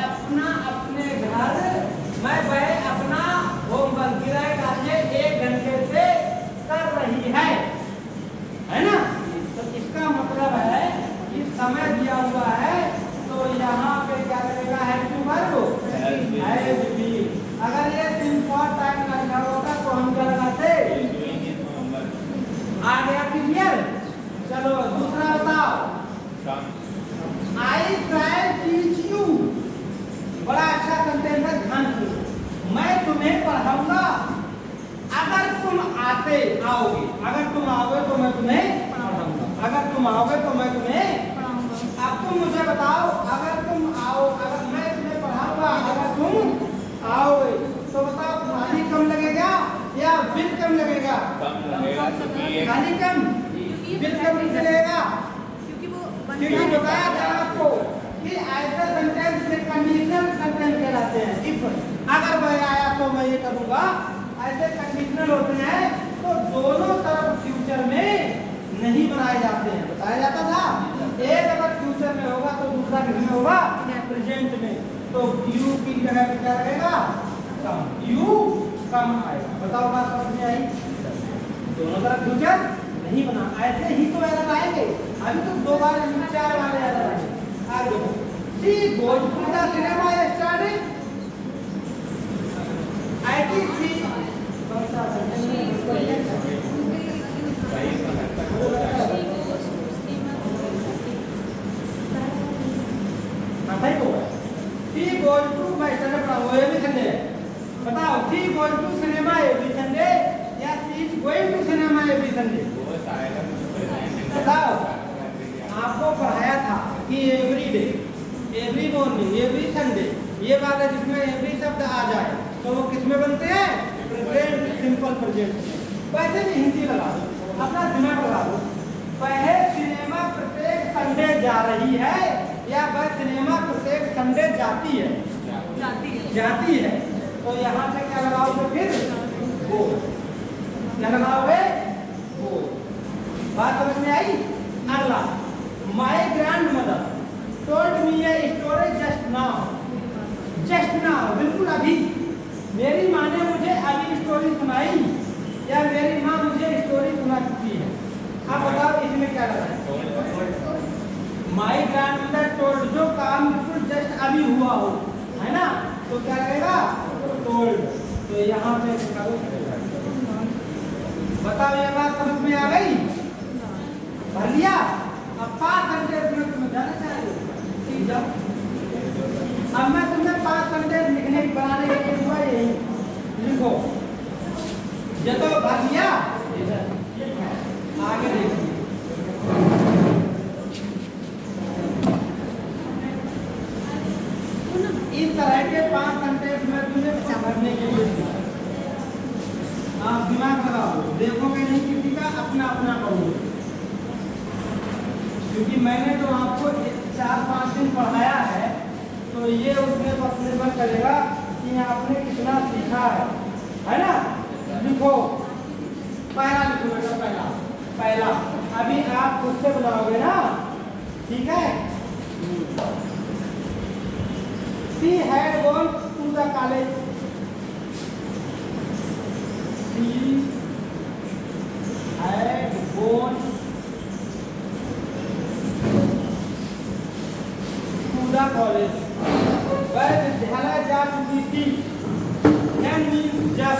अपना अपने घर में वह अपना होमवर्क किराए का ये 1 घंटे से कर रही है ना? तो इसका मतलब है कि समय दिया हुआ है तो यहाँ पे क्या लगेगा? है टू वर्ब हैज बीन। अगर ये सिंपल टाइम का लिखा होता तो हम क्या लगाते? आ गया क्लियर? चलो दूसरा बताओ, आई ट्राई टीच यू। बड़ा अच्छा सेंटेंस है, ध्यान दो। मैं तुम्हें पढ़ाऊंगा अगर तुम आओगे। अगर तुम आओगे तो मैं तुम्हें पढ़ाऊंगा। अगर तुम आओगे तो मैं तुम्हें पढ़ाऊंगा। अब तुम मुझे बताओ, अगर तुम आओ, अगर मैं तुम्हें पढ़ाऊंगा अगर तुम आओगे तो बताओ खाली कम लगेगा या बिल कम लगेगा? खाली कम, बिल कम लगेगा। क्योंकि बताया था आपको कि ऐसे सेंटेंस में कंडीशनल सेंटेंस कहलाते हैं। इफ अगर वह आया तो मैं ये करूंगा, ऐसे कंडीशनल होते हैं तो दोनों तरफ फ्यूचर में नहीं बनाए जाते हैं। बताया जाता था एक अगर फ्यूचर में होगा तो दूसरा किसमें होगा? प्रेजेंट में। तो यू की जगह पे क्या लगेगा? कम। यू कम आएगा। बताओ बात समझ में आई? दोनों तरफ फ्यूचर नहीं बना, ऐसे ही तो एरर आएंगे। अभी तो 2 बार 4 बार एरर आएंगे। आगे देखो, she goes to the cinema started. I T C goes to by Sunday पढ़ाओ every Sunday। बताओ she goes to cinema every Sunday या she is going to cinema every Sunday? बताओ, आपको पढ़ाया था कि every day, every morning, every Sunday, ये बात है जिसमें एवरी शब्द आ जाए तो वो किस में बनते हैं? Present simple present. वैसे भी हिंदी लगा दो, अपना दिमाग लगा दो। पहले सिनेमा प्रत्येक संडे जा रही है या वह सिनेमा प्रत्येक संडे जाती है? जाती है। तो यहाँ पे क्या लगाओगे फिर? वो क्या लगाओगे? वो। बात समझ में आई? अगला, my grand mother told me a story just now, बिल्कुल अभी। मेरी माँ ने मुझे अभी स्टोरी सुनाई या मेरी माँ मुझे स्टोरी सुना चुकी है। आप बताओ इसमें क्या लगा है? माई ग्रैंडमदर टोल्ड, जो काम बिल्कुल जस्ट अभी हुआ हो, है ना? तो क्या लगेगा? टोल्ड। तो यहाँ पे बताओ ये बात समझ में आ गई? भर लिया? अब 5 सेंटेंस में तुम जाना चाहिए। अब मैं तुम्हें 5 सेंटेंस लिखने बनाने के लिए हुआ यही लिखो। ये तो भर लिया, आगे देखिए। इस तरह के 5 सेंटेंस में तुमने भरने के लिए आप दिमाग लगाओ, देखोगे नहीं किसी का, अपना अपना करोगे। क्योंकि मैंने तो आपको 4-5 दिन पढ़ाया है तो ये उसमें पर निर्भर करेगा कि आपने कितना सीखा है ना? लिखो, पहला लिखो बेटा, पहला अभी आप उससे बनाओगे ना, ठीक है? She had gone to the college। She had gone to the college. वह विद्यालय जा चुकी थी। That means जब।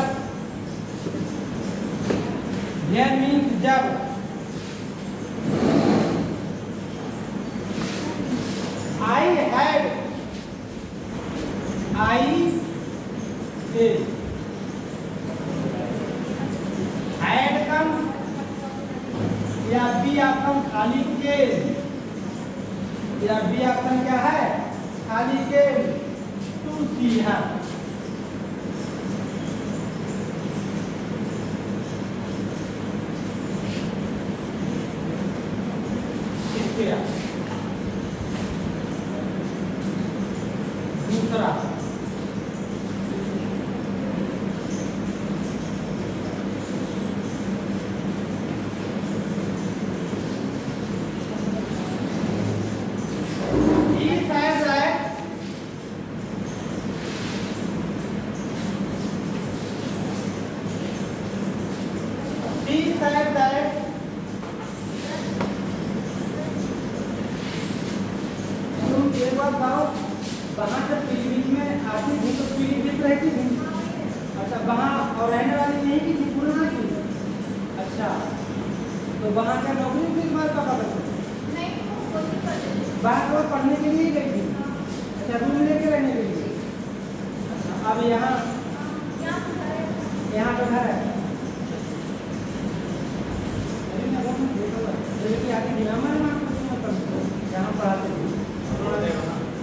That means जब। I had come या बी ऑप्शन खाली के या बी ऑप्शन क्या है खाली के टू सी है। दूसरा वहाँ से पीलीभीत में आती थी तो पीलीभीत रहती थी। अच्छा वहाँ और रहने वाली नहीं की थी पुराना की। अच्छा तो वहाँ क्या नौकरी भी बार का पता नहीं बाहर को पढ़ने के लिए गई थी। अच्छा रूम लेके रहने के लिए। अच्छा अब यहाँ तो घर है यहाँ पढ़ाते थे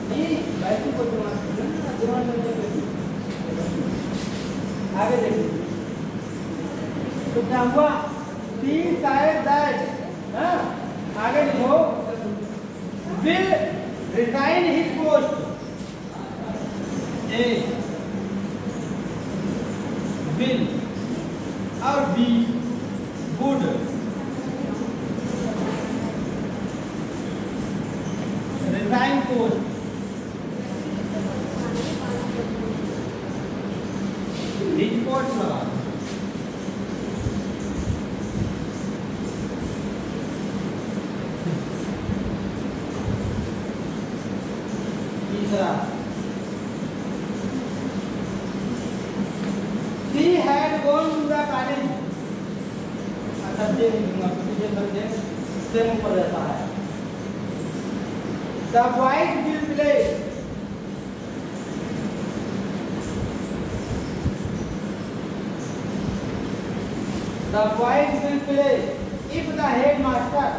नहीं वैसे को आगे देखिए तो क्या हुआ सी साइड दैट आगे लिखो will resign his post A will और B good resign post report लगा तीसरा She had gone to the college। अच्छा दे दूंगा पीछे कर दे सेम ऊपर रहता है। The boys will play। The boys will play if the headmaster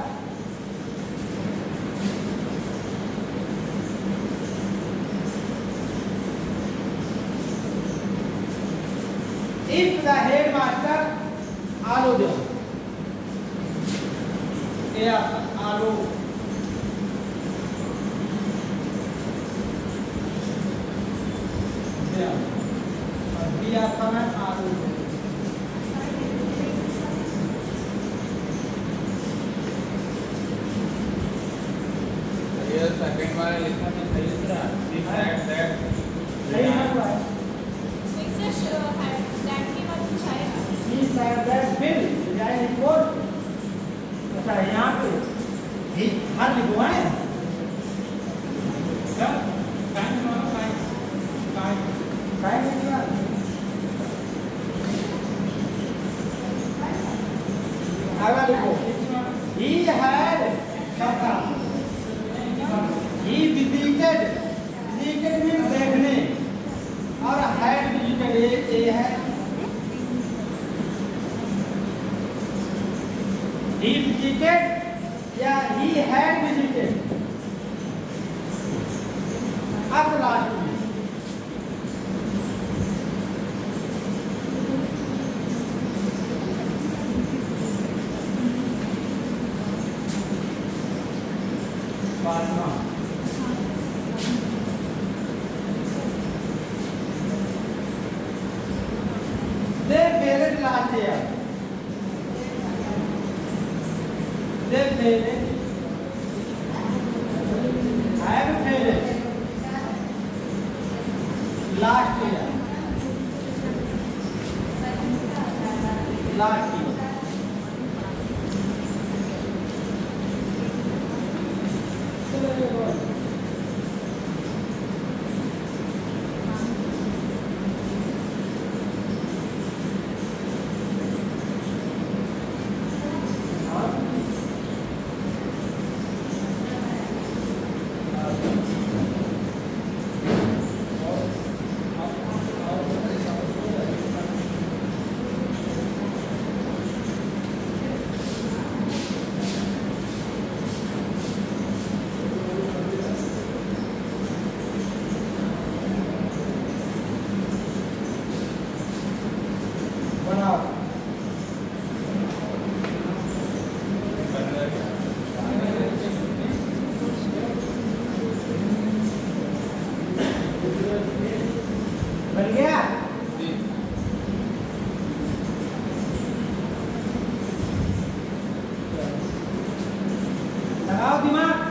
allow them। allow them और बी आता है allow them। सेकंड वाला लिखा था सही था दिस दैट सही है बिल डिजाइन रिपोर्ट। अच्छा यहाँ पे हर लिखो है क्या टाइम मानो टाइम लिखा अगला लिखो he had सबका he visited means देखने और had visited ये है he visited या he had visited अब लास्ट में they buried last year। They buried have buried last year। Last की। बन गया? लगाओ दिमाग।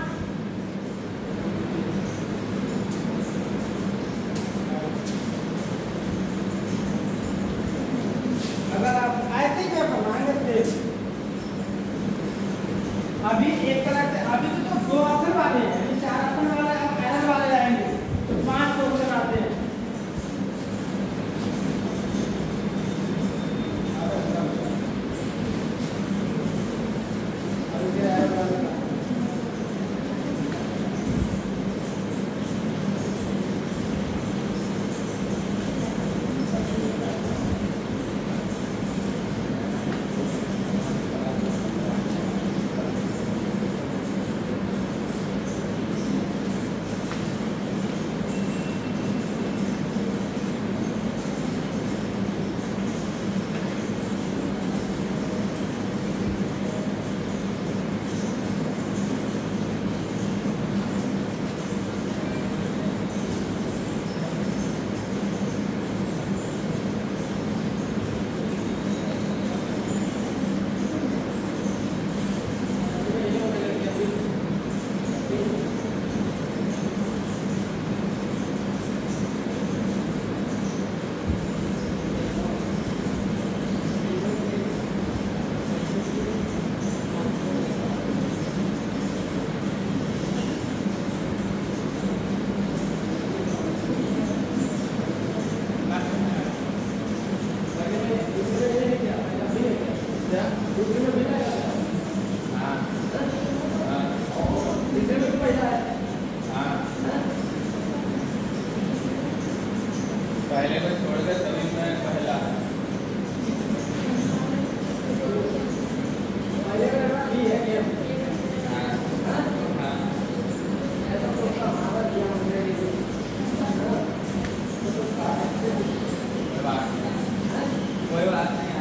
अगर आप ऐसे ही क्या बनाएंगे अभी एक कलर से अभी तो दो ऑप्शन वाले हैं, अभी 4 ऑप्शन वाले एरर वाले आएंगे, तो 5 क्वेश्चन आते हैं। पहले को छोड़ दे तभी मैं पहला कोई बात नहीं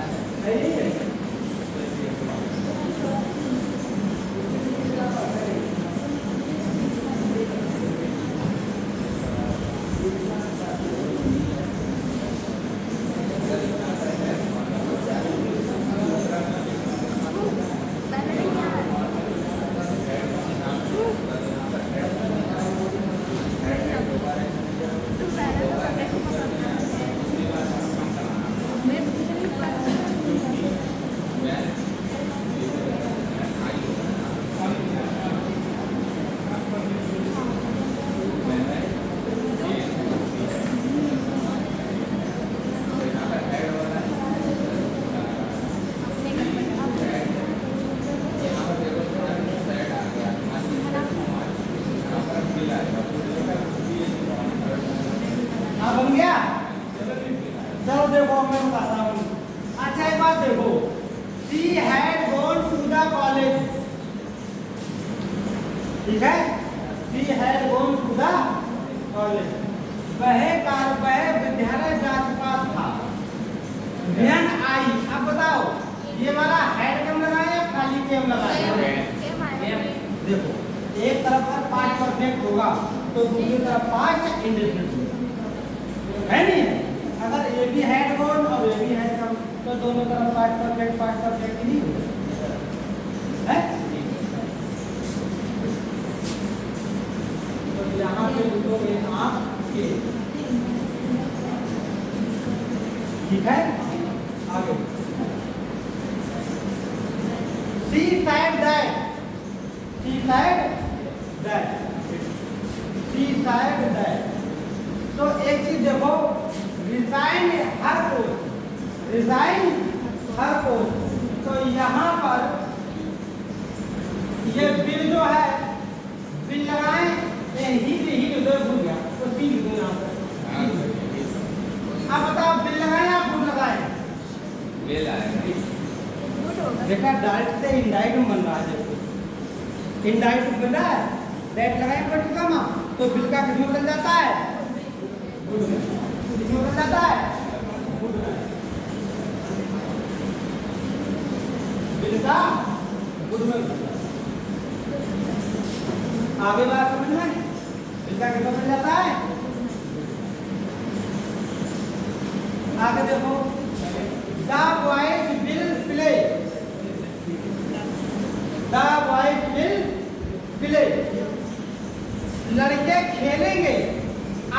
बन गया? चलो देखो मैं बताता हूँ। अच्छा एक बात देखो, she had gone to the college, ठीक है? she had gone to the college, वह विद्यालय जा चुका था। Then आई, अब बताओ ये वाला हेड कम लगाया या खाली केम लगाया? देखो एक तरफ पर 5 परफेक्ट होगा तो दूसरी तरफ 5 इंडेफिनिट है नहीं? अगर ए बी हेड गॉन और ए बी हेड कम तो दोनों तरफ 5 परफेक्ट ही है। तो यहाँ पे लिखोगे आप के, ठीक है? आगे said that, she said that, she said that. तो एक चीज देखो, resign हर पोस्ट, resign हर पोस्ट। तो यहाँ पर ये बिल जो है, बिल लगाएं, ही भूल गया, तो सी लिख दो यहाँ पर। अब बताओ बिल लगाएं या गुड लगाएं? बिल आएगा। देखा डायरेक्ट से इनडायरेक्ट में बन रहा है, इनडायरेक्ट बन रहा है, डायरेक्ट लगाएं पर कमा, तो बिल का कितना बदल जाता है? कितना बदल जाता है? बिल का गुड में। आगे बात समझ में, बिल का कितना बदल जाता है? आगे देखो, the boys will play, the boys will play, लड़के खेलेंगे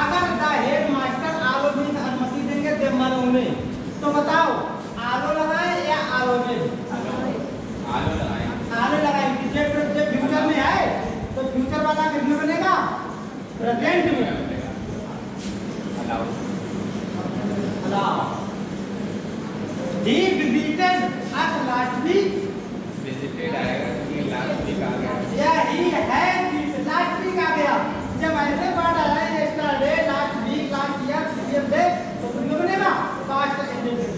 अगर द हेड मास्टर आलो भी अनुमति देंगे देवमानों में। तो बताओ आलो लगाएं या आलो में? आलो लगाएं। आलो लगाएं। जब फ्यूचर में है तो फ्यूचर वाला किसमें बनेगा? प्रेजेंट में। Allow. He visited us last week. Visited आएगा, ये last week आ गया। या he has visited last week आ गया। जब ऐसे वर्ड आया yesterday, last week, last year, previous day, तो किसमें बनेगा? past tense में।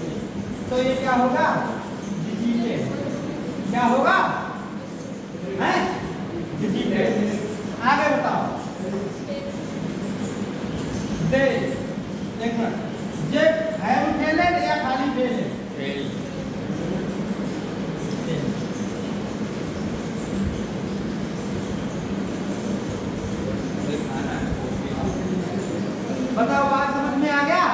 तो ये क्या होगा? visited। क्या होगा? हैं? visited। आगे बताओ। दे एक मिनट। जब have failed या खाली failed? फेल। बताओ बात समझ में आ गया?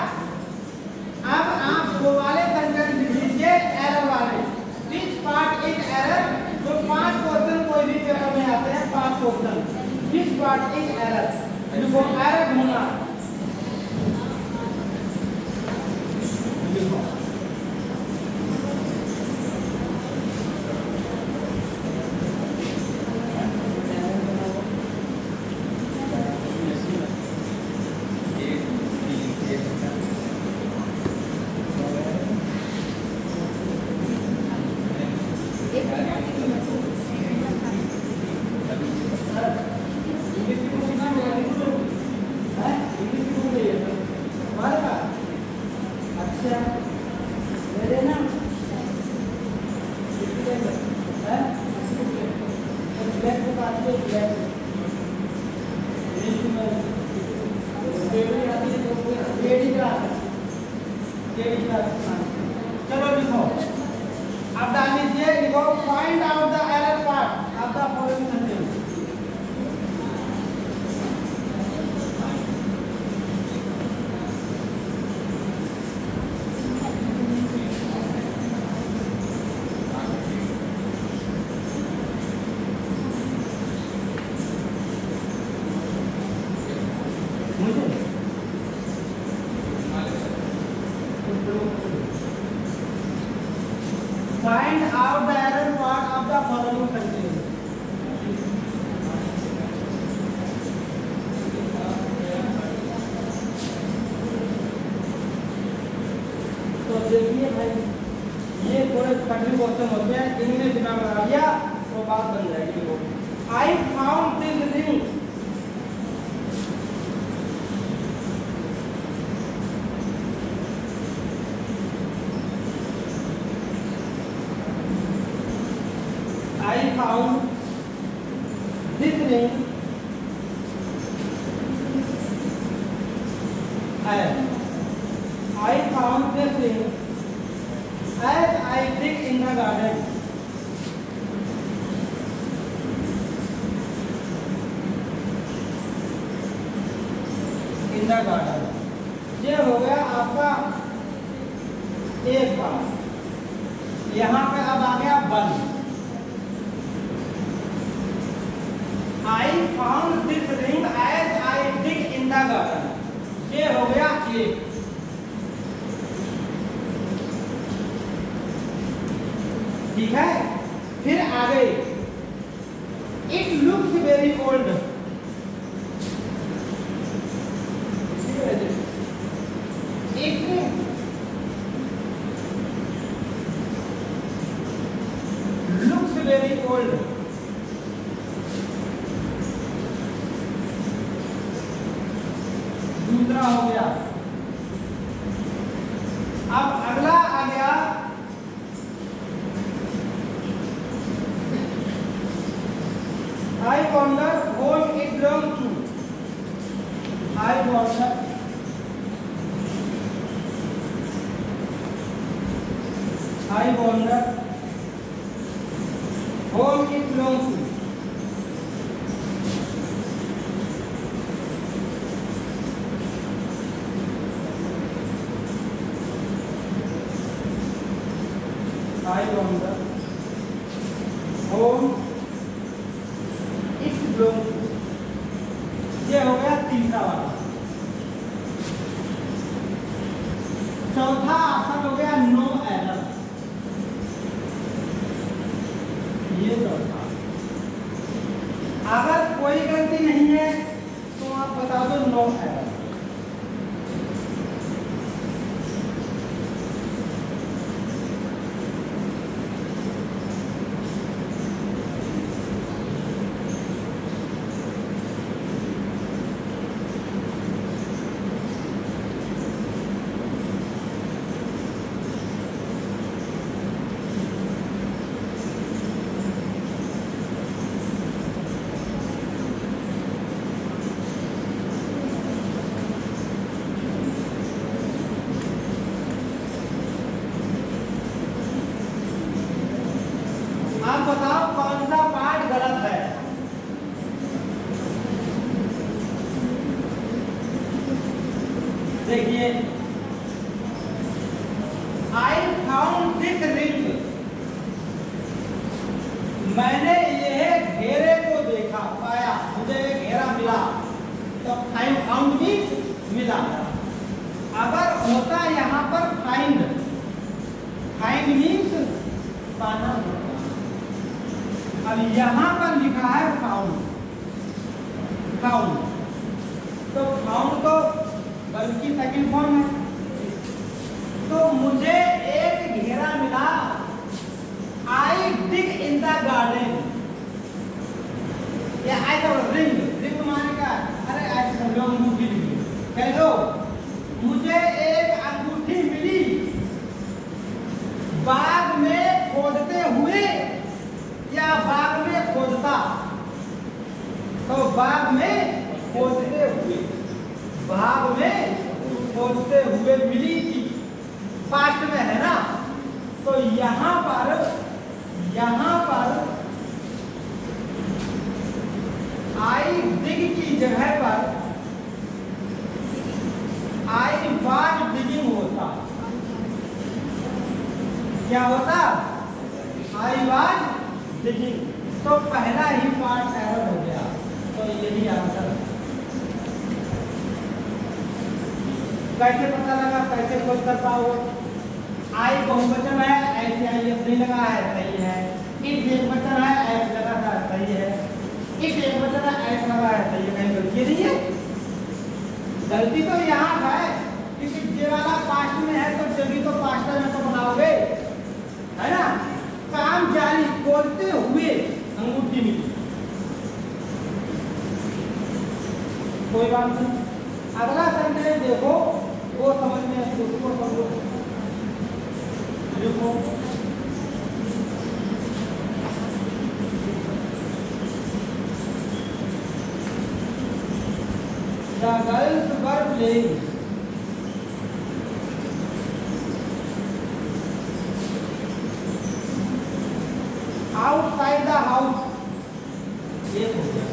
अब आप दो वाले सेंटेंस लिख लीजिए एरर वाले। Which part is error? जो 5 क्वेश्चन कोई भी पेपर में आते हैं, 5 question. Which part is error? जो एरर ढूंढना। चलो लिखो, अब डाल लीजिए, लिखो find out the error part of the following sentence. Find out the error part of the following sentence. तो देखिए भाई, ये थोड़े कठिन क्वेश्चन होते हैं, इनमें दिमाग लगा दिया तो बात बन जाएगी। I found this ring. I found this ring I found this ring as I dig in the garden. In the garden. ये हो गया आपका एक बार। यहाँ पे अब आ गया one. I found this ring as I dig in the garden. ये हो गया एक। ठीक है, फिर आगे it looks very old, it looks very old. दूसरा हो गया। अब अगला आ गया I wonder whom it belongs to. I wonder whom it belongs to. I wonder whom it belongs to. ये हो गया तीसरा वाला। चौथा ऑप्शन हो गया नो एरर। ये चौथा। अगर कोई गलती नहीं है तो आप बता दो नो एरर। आप बताओ कौन सा पार्ट गलत है। देखिए आई फाउंड दिस रिंग, मैंने यह घेरे को देखा पाया, मुझे घेरा मिला, तो आई फाउंड भी मिला। अगर होता यहाँ पर फाइंड, फाइंड मीन्स पाना होता। अब यहाँ पर लिखा है फाउंड, फाउंड तो फाउंड तो बल्कि सेकंड फॉर्म है। तो मुझे एक घेरा मिला, आई डिग इन द गार्डन, या आई तो रिंग, रिंग माने का अरे ऐसे सब लोग अंगूठी लिखी, कह दो मुझे एक अंगूठी मिली बाग में खोदते हुए, या बाग में खोदता, तो बाग में खोदते हुए, बाग में खोदते हुए मिली थी, पास्ट में है ना। तो यहाँ पर आई डिग की जगह पर आई वाज डिगिंग होता, क्या होता? I was digging. तो पहला ही पार्ट एरर हो गया, तो यही आंसर। कैसे पता लगा, कैसे खोज कर पाओगे? आई बहुवचन है, ऐसे आई एफ नहीं लगा है, सही है। इट एकवचन है, एफ लगा था, सही है। इट एकवचन है, एफ लगा है, सही है। कहीं गलती नहीं है। गलती तो यहाँ है क्योंकि ये वाला पास्ट में है, तो जल्दी तो पास्ट में तो बनाओगे, है ना। काम जारी, खोलते हुए अंगूठी मिली, कोई बात नहीं। अगला सेंटेंस देखो, वो समझ में उसको समझो, देखो The girls were playing outside the house। ये हो गया।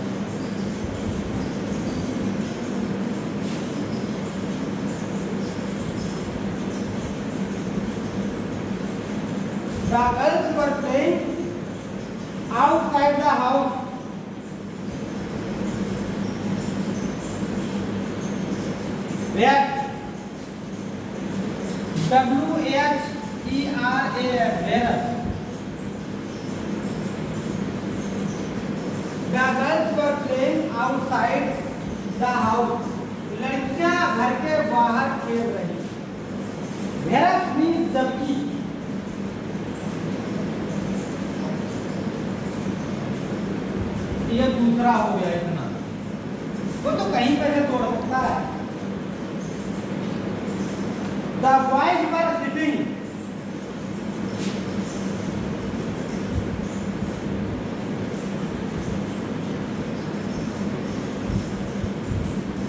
The girls were playing outside the house। Where? W-H-E-R-A-S, where? The girls were playing outside the house. लड़कियां घर के बाहर खेल रही। Whereas means जबकि। ये दूसरा हो गया इतना। वो तो कहीं पर से तोड़ सकता है। The boys were sitting.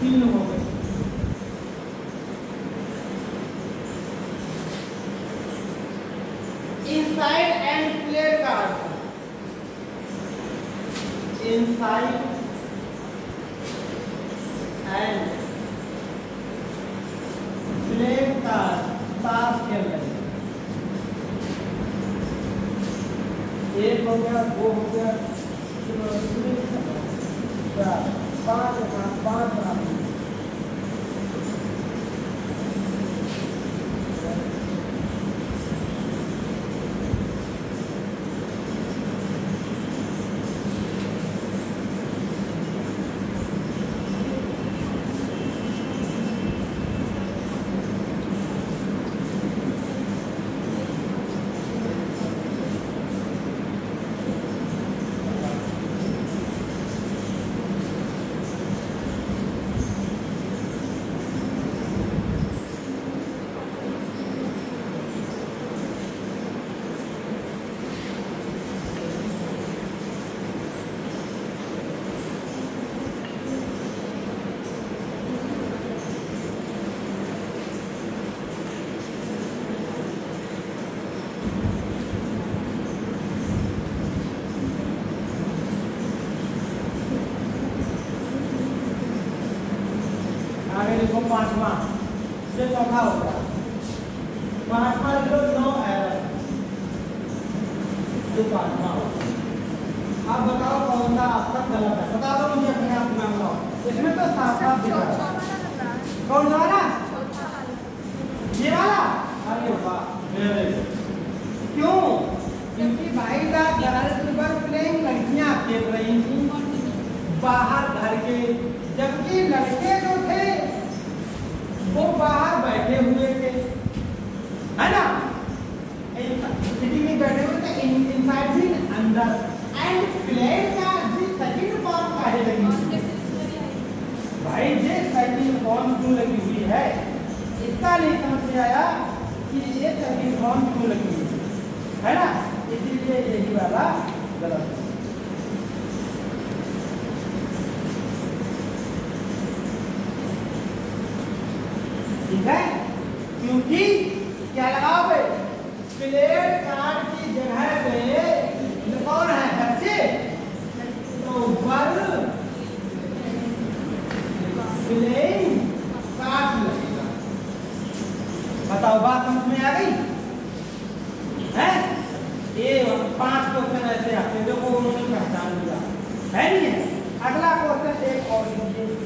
तीन हो गए। Inside and play cards. Inside and play cards. ताश खेल रहे हैं। एक हो गया, दो हो गया, पांच पांच देखो पांचवा से चौथा हो गया। पांचवा लिखो नो एरर। जो पांचवा हो। अब बताओ कौन सा आपका गलत है? बता दो मुझे अपने आप नाम लो। इसमें तो साफ साफ दिख रहा है। कौन सा वाला? ये वाला? अरे वाह, वेरी गुड। क्यों? क्योंकि भाई द गर्ल्स वर प्लेइंग, लड़कियां खेल रही थी बाहर घर के, जबकि लड़के जो थे वो बाहर बैठे हुए थे, है ना? सिटी में बैठे हुए थे। इनसाइड भी अंदर। एंड प्लेइंग का जी सेकंड फॉर्म काहे लगी? भाई ये सेकंड फॉर्म क्यों लगी हुई है? इसका नहीं समझ में आया कि ये सेकंड फॉर्म क्यों लगी हुई है ना? इसलिए यही वाला गलत है। ठीक है? क्योंकि क्या लगाओ भाई? प्लेट कार्ड की जगह पे कौन है? बच्चे। तो वर प्लेइंग कार्ड लगेगा। बताओ बात समझ में आ गई? है? ये 5 क्वेश्चन ऐसे आते हैं जो को उन्होंने पहचान लिया है नहीं है? अगला क्वेश्चन एक और लीजिए।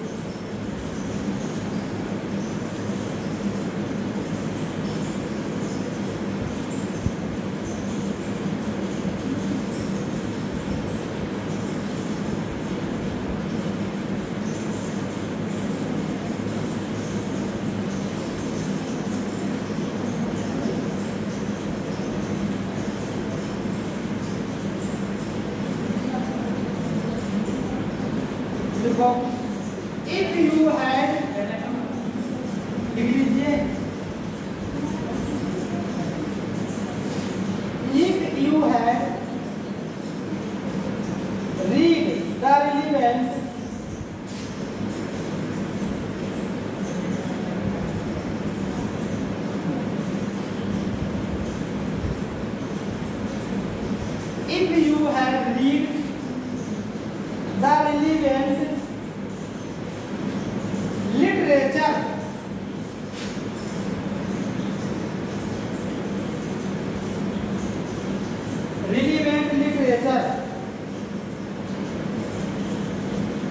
If you had, लिख लीजिए, if you had read the relevant if you had read the relevant literature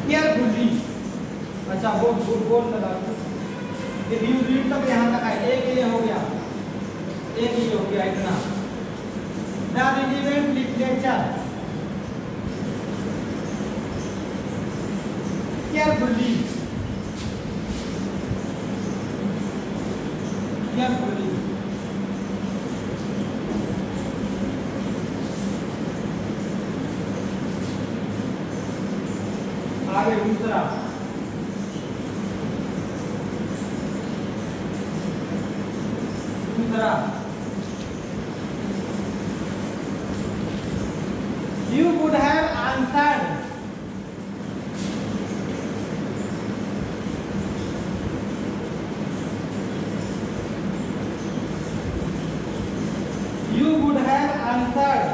carefully। अच्छा वो बोल लगा कि व्यू रीड तक यहाँ तक है। एक ये हो गया, एक ये हो गया, इतना। The relevant literature carefully. आगे दूसरा, you would have answered. You would have answered.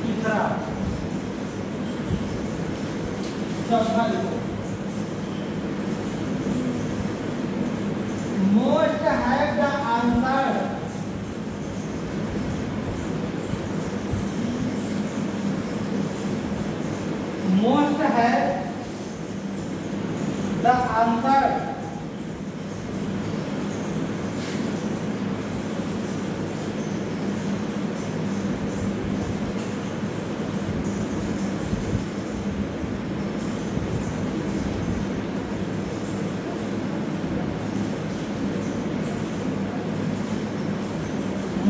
तीसरा, चौथा लिखो, most have the answer. Most have the answer.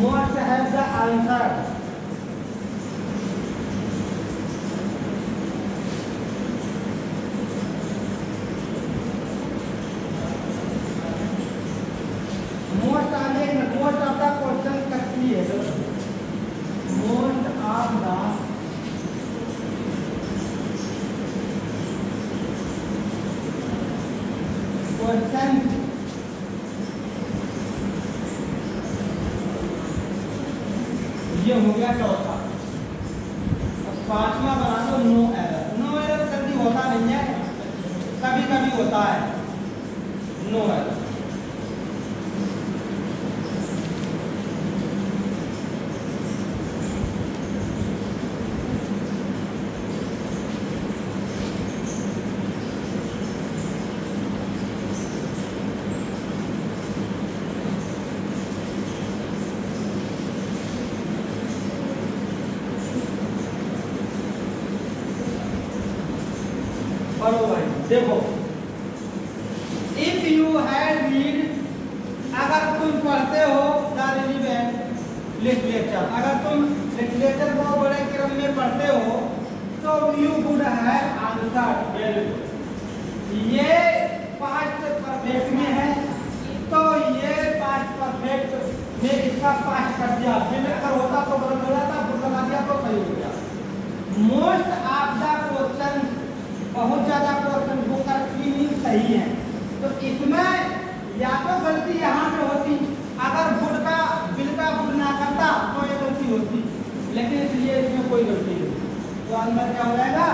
Most have the answer. Most आने most of the question करती है, most of the questions ये हो गया चौथा। अब पांचवा बना दो नो एरर। नो एरर जल्दी होता नहीं है, कभी कभी होता है नो एरर। पढ़ो भाई, देखो, इफ यू हैड रीड, अगर तुम पढ़ते हो द रिलेवेंट लिटरेचर, अगर तुम लिटरेचर को बड़े क्रम में पढ़ते हो तो you would have answered very good. ये पास्ट परफेक्ट में है तो ये पास्ट परफेक्ट में इसका पास्ट कर दिया, फिर अगर होता तो बदल हो जाता, बदला दिया तो सही हो गया। मोस्ट ऑफ द क्वेश्चन, बहुत ज्यादा क्वेश्चन को करती सही है, तो इसमें या तो गलती यहाँ पे होती, अगर बुड का बिल का बुड ना करता तो ये गलती होती, लेकिन इसलिए इसमें कोई गलती नहीं, तो अंदर क्या हो जाएगा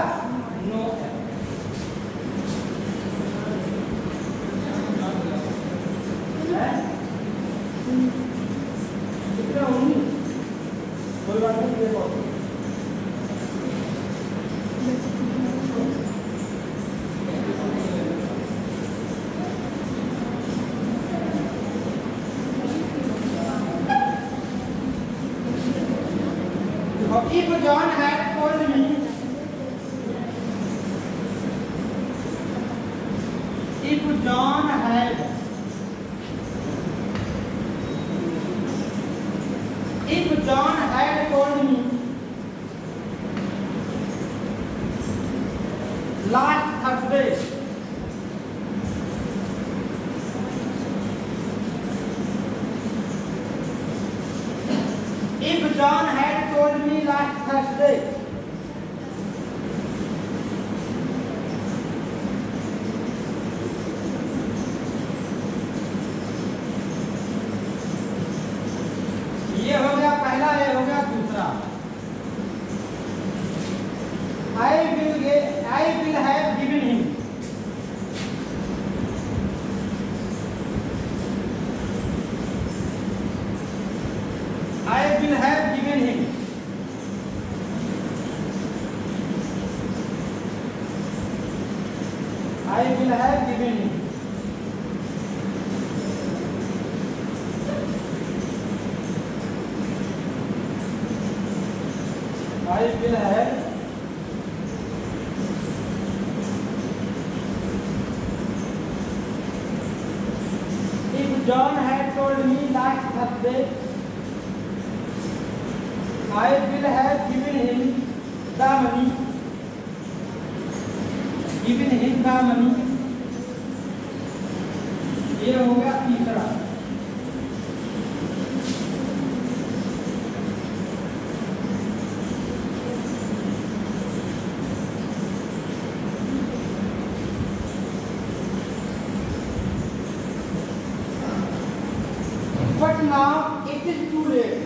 नो। कितना होंगी कोई बात नहीं, देखो if John had told me, if John had, if John had told me last Thursday, if John had told me last Thursday, ये हो गया पहला, ये हो गया दूसरा। I will have given him, I will have given him, I will have given him, I will have John had told me last Thursday I will have given him the money. Given him the money. ये हो गया तीसरा. But now it is too late.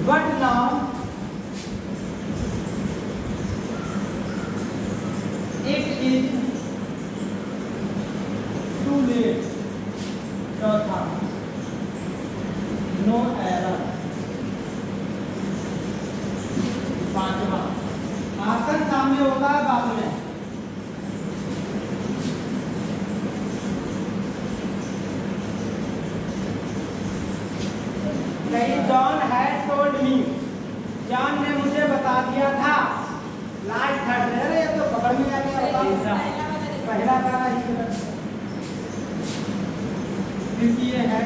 But now it is too late. चौथा, no error. पांचवा, आसन सामने होता है बाद में. John had told me, John ने मुझे बता दिया था. लास्ट थर्ड है रे, तो पकड़ में आ गया. पहला गाना ही क्योंकि ये है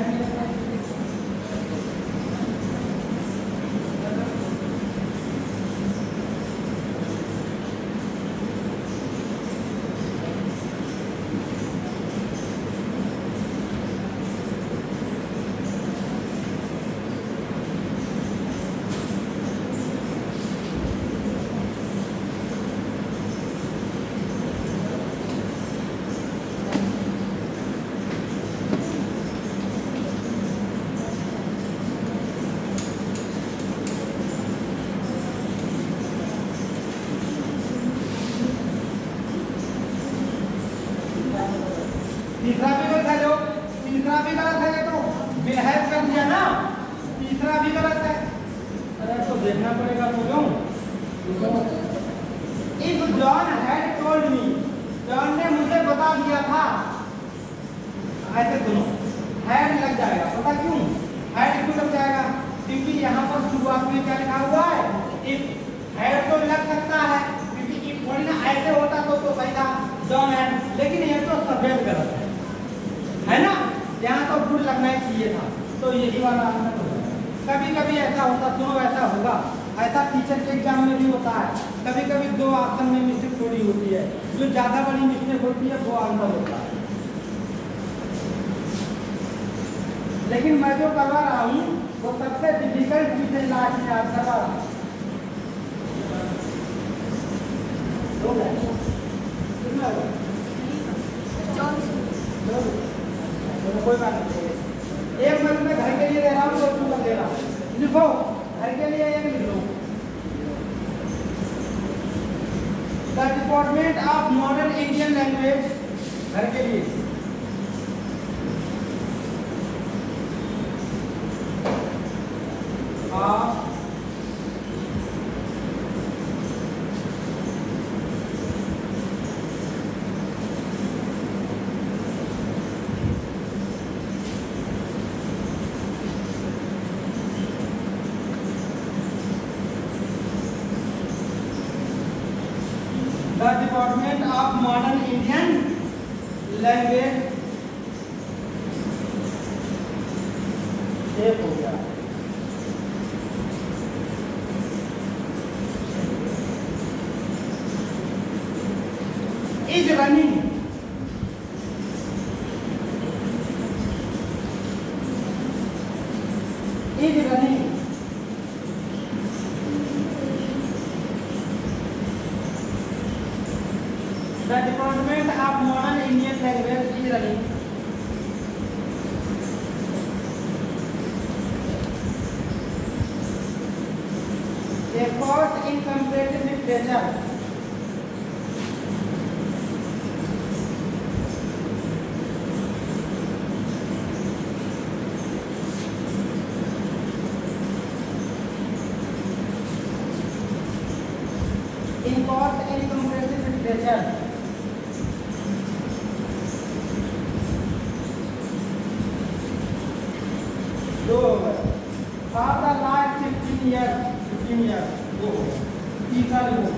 तीसरा भी गलत है. जो तीसरा भी गलत है, तो बिलहैब कर दिया ना. तीसरा भी गलत है. अरे तो देखना पड़ेगा. तो क्यों? If John had told me, John ने मुझे बता दिया था. ऐसे सुनो, हैड लग जाएगा. पता क्यों हैड क्यों लग जाएगा? क्योंकि यहाँ पर शुरुआत में क्या लिखा हुआ है? इफ. हैड तो लग सकता है क्योंकि इफ थोड़ी ना ऐसे होता तो भाई था जॉन हैड. लेकिन ये तो सफेद गलत है ना. यहाँ तो गुड लगना ही चाहिए था. तो यही वाला आंसर होगा. कभी कभी ऐसा होता, सुनो ऐसा होगा, ऐसा टीचर के एग्जाम में भी होता है. कभी कभी दो ऑप्शन में मिस्टेक थोड़ी होती है. जो ज्यादा बड़ी मिस्टेक होती है वो आंसर होता है. लेकिन मैं जो करवा रहा हूँ वो सबसे डिफिकल्ट विषय लास्ट में आज करवा रहा हूँ. कितना होगा? कोई बात नहीं. एक मिनट में घर के लिए दे रहा हूँ, दो मिनट दे रहा हूँ. लिखो घर के लिए एक लिख लो. The department of modern Indian language, घर के लिए. The Department of Modern Indian Language. एक हो गया. Is running. Is running. The Department of Modern Indian Language is running. A course in comparative literature. In course in comparative literature. For the last 15 years, 2 हो. तीसरा लिखो.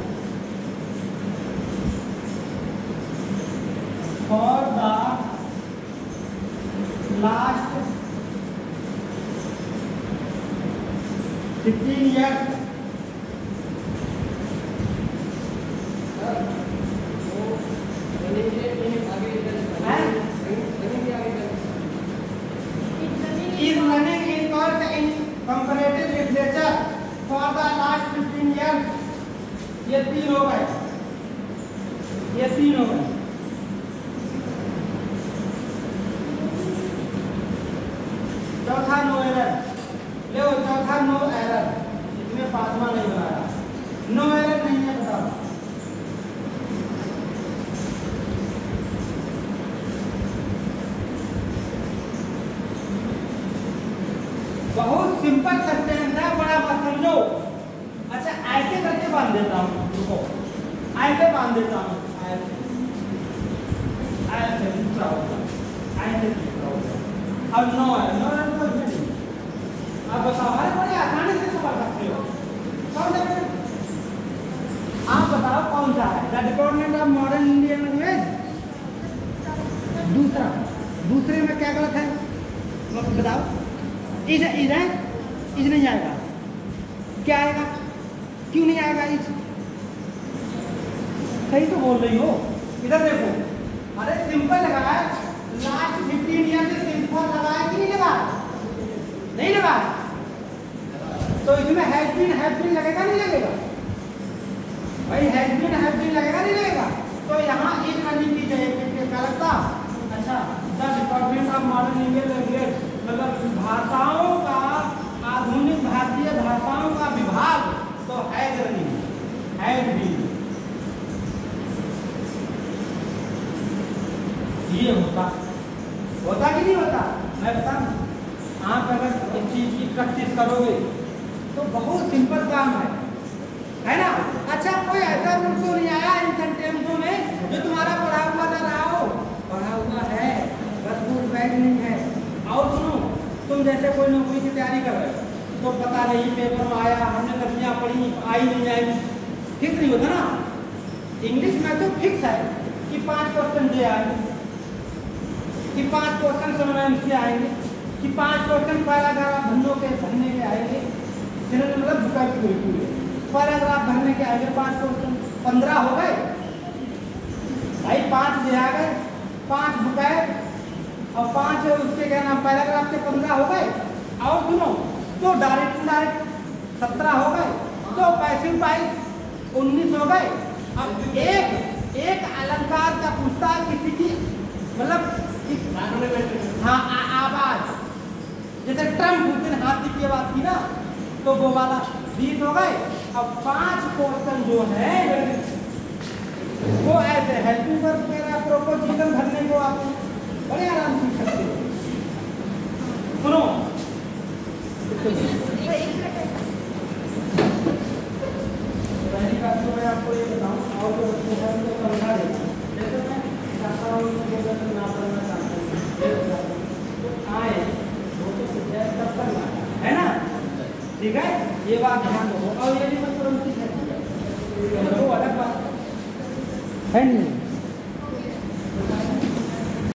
Is running in course in comparative literature for the last 15 years. ये 3 हो गए, ये 3 हो गए। चौथा नो एरर, ले चौथा नो एरर, इसमें पांचवा नहीं बनाया, नो एरर नहीं है, बताओ। बहुत सिंपल सेंटेंस है, बड़ा मत समझो। अच्छा ऐसे करके बांध देता हूँ, रुको, ऐसे बांध देता हूँ, ऐसे दूसरा होगा, ऐसे दूसरा होगा। अब नो है, नो है तो नहीं। अब बताओ, अरे बड़े आसानी से समझ सकते हो, कौन सा? आप बताओ कौन सा है? The department of modern Indian language. दूसरा, दूसरे में क्या गलत है बताओ? इज नहीं आएगा, क्या आएगा? क्यों नहीं आएगा? इज सही तो बोल रही हो, इधर देखो। अरे सिंपल लगा है, लास्ट 15 ईयर से सिंपल लगा है कि नहीं लगा? नहीं लगा, तो इसमें हैज बीन लगेगा नहीं लगेगा? भाई हैज बीन लगेगा नहीं लगेगा? तो यहाँ इज रनिंग की जगह क्या लगता? अच्छा, the department of modern Indian language, मतलब भाषाओं का, आधुनिक भारतीय भाषाओं का विभाग, तो हैज रनिंग, हैज बीन। ये होता कि नहीं होता? मैं बताऊं, आप अगर इस चीज की प्रैक्टिस करोगे तो बहुत सिंपल काम है ना? अच्छा कोई ऐसा रूल तो नहीं आया इन सेंटेंसों में जो तुम्हारा पढ़ा हुआ ना रहा हो? पढ़ा हुआ है, बस रूल बैग नहीं है। और सुनो, तुम जैसे कोई नौकरी की तैयारी कर रहे हो तो पता नहीं पेपर में आया, हमने लड़कियां पढ़ी, आई नहीं आई, फिक्स नहीं होता ना? इंग्लिश में तो फिक्स है कि 5 क्वेश्चन दे आएंगे, कि 5 क्वेश्चन समराइज के आएंगे, कि 5 क्वेश्चन पैराग्राफ भरने के आएंगे, मतलब बुका की पूरी पैराग्राफ भरने के आएंगे, 5 क्वेश्चन, 15 हो गए भाई, 5 दे आ गए, 5 बुकाए और 5 उसके क्या नाम पैराग्राफ के 15 हो गए। और सुनो, तो डायरेक्ट 17 हो गए, तो पैसिव वाइज 19 हो गए। अब एक अलंकार का पूछता किसी की, मतलब हाँ आवाज, जैसे ट्रम्प उस दिन हाथी की आवाज थी ना, तो वो वाला 20 हो गए। अब 5 क्वेश्चन जो है वो ऐसे हेल्पिंग वर्ब वगैरह प्रोपोजिशन भरने को आप बड़े आराम से सकते हो। सुनो, पहली बात तो मैं आपको ये बताऊं, और जो बच्चे हैं उनको समझा देता हूँ। जैसे मैं चाहता हूँ कि अगर ना पढ़ना चाहता हूँ तो आए वो तो तब करना है ना, ठीक है? ये बात ध्यान दो। और ये भी मत तुरंत है, वो अलग बात है नहीं।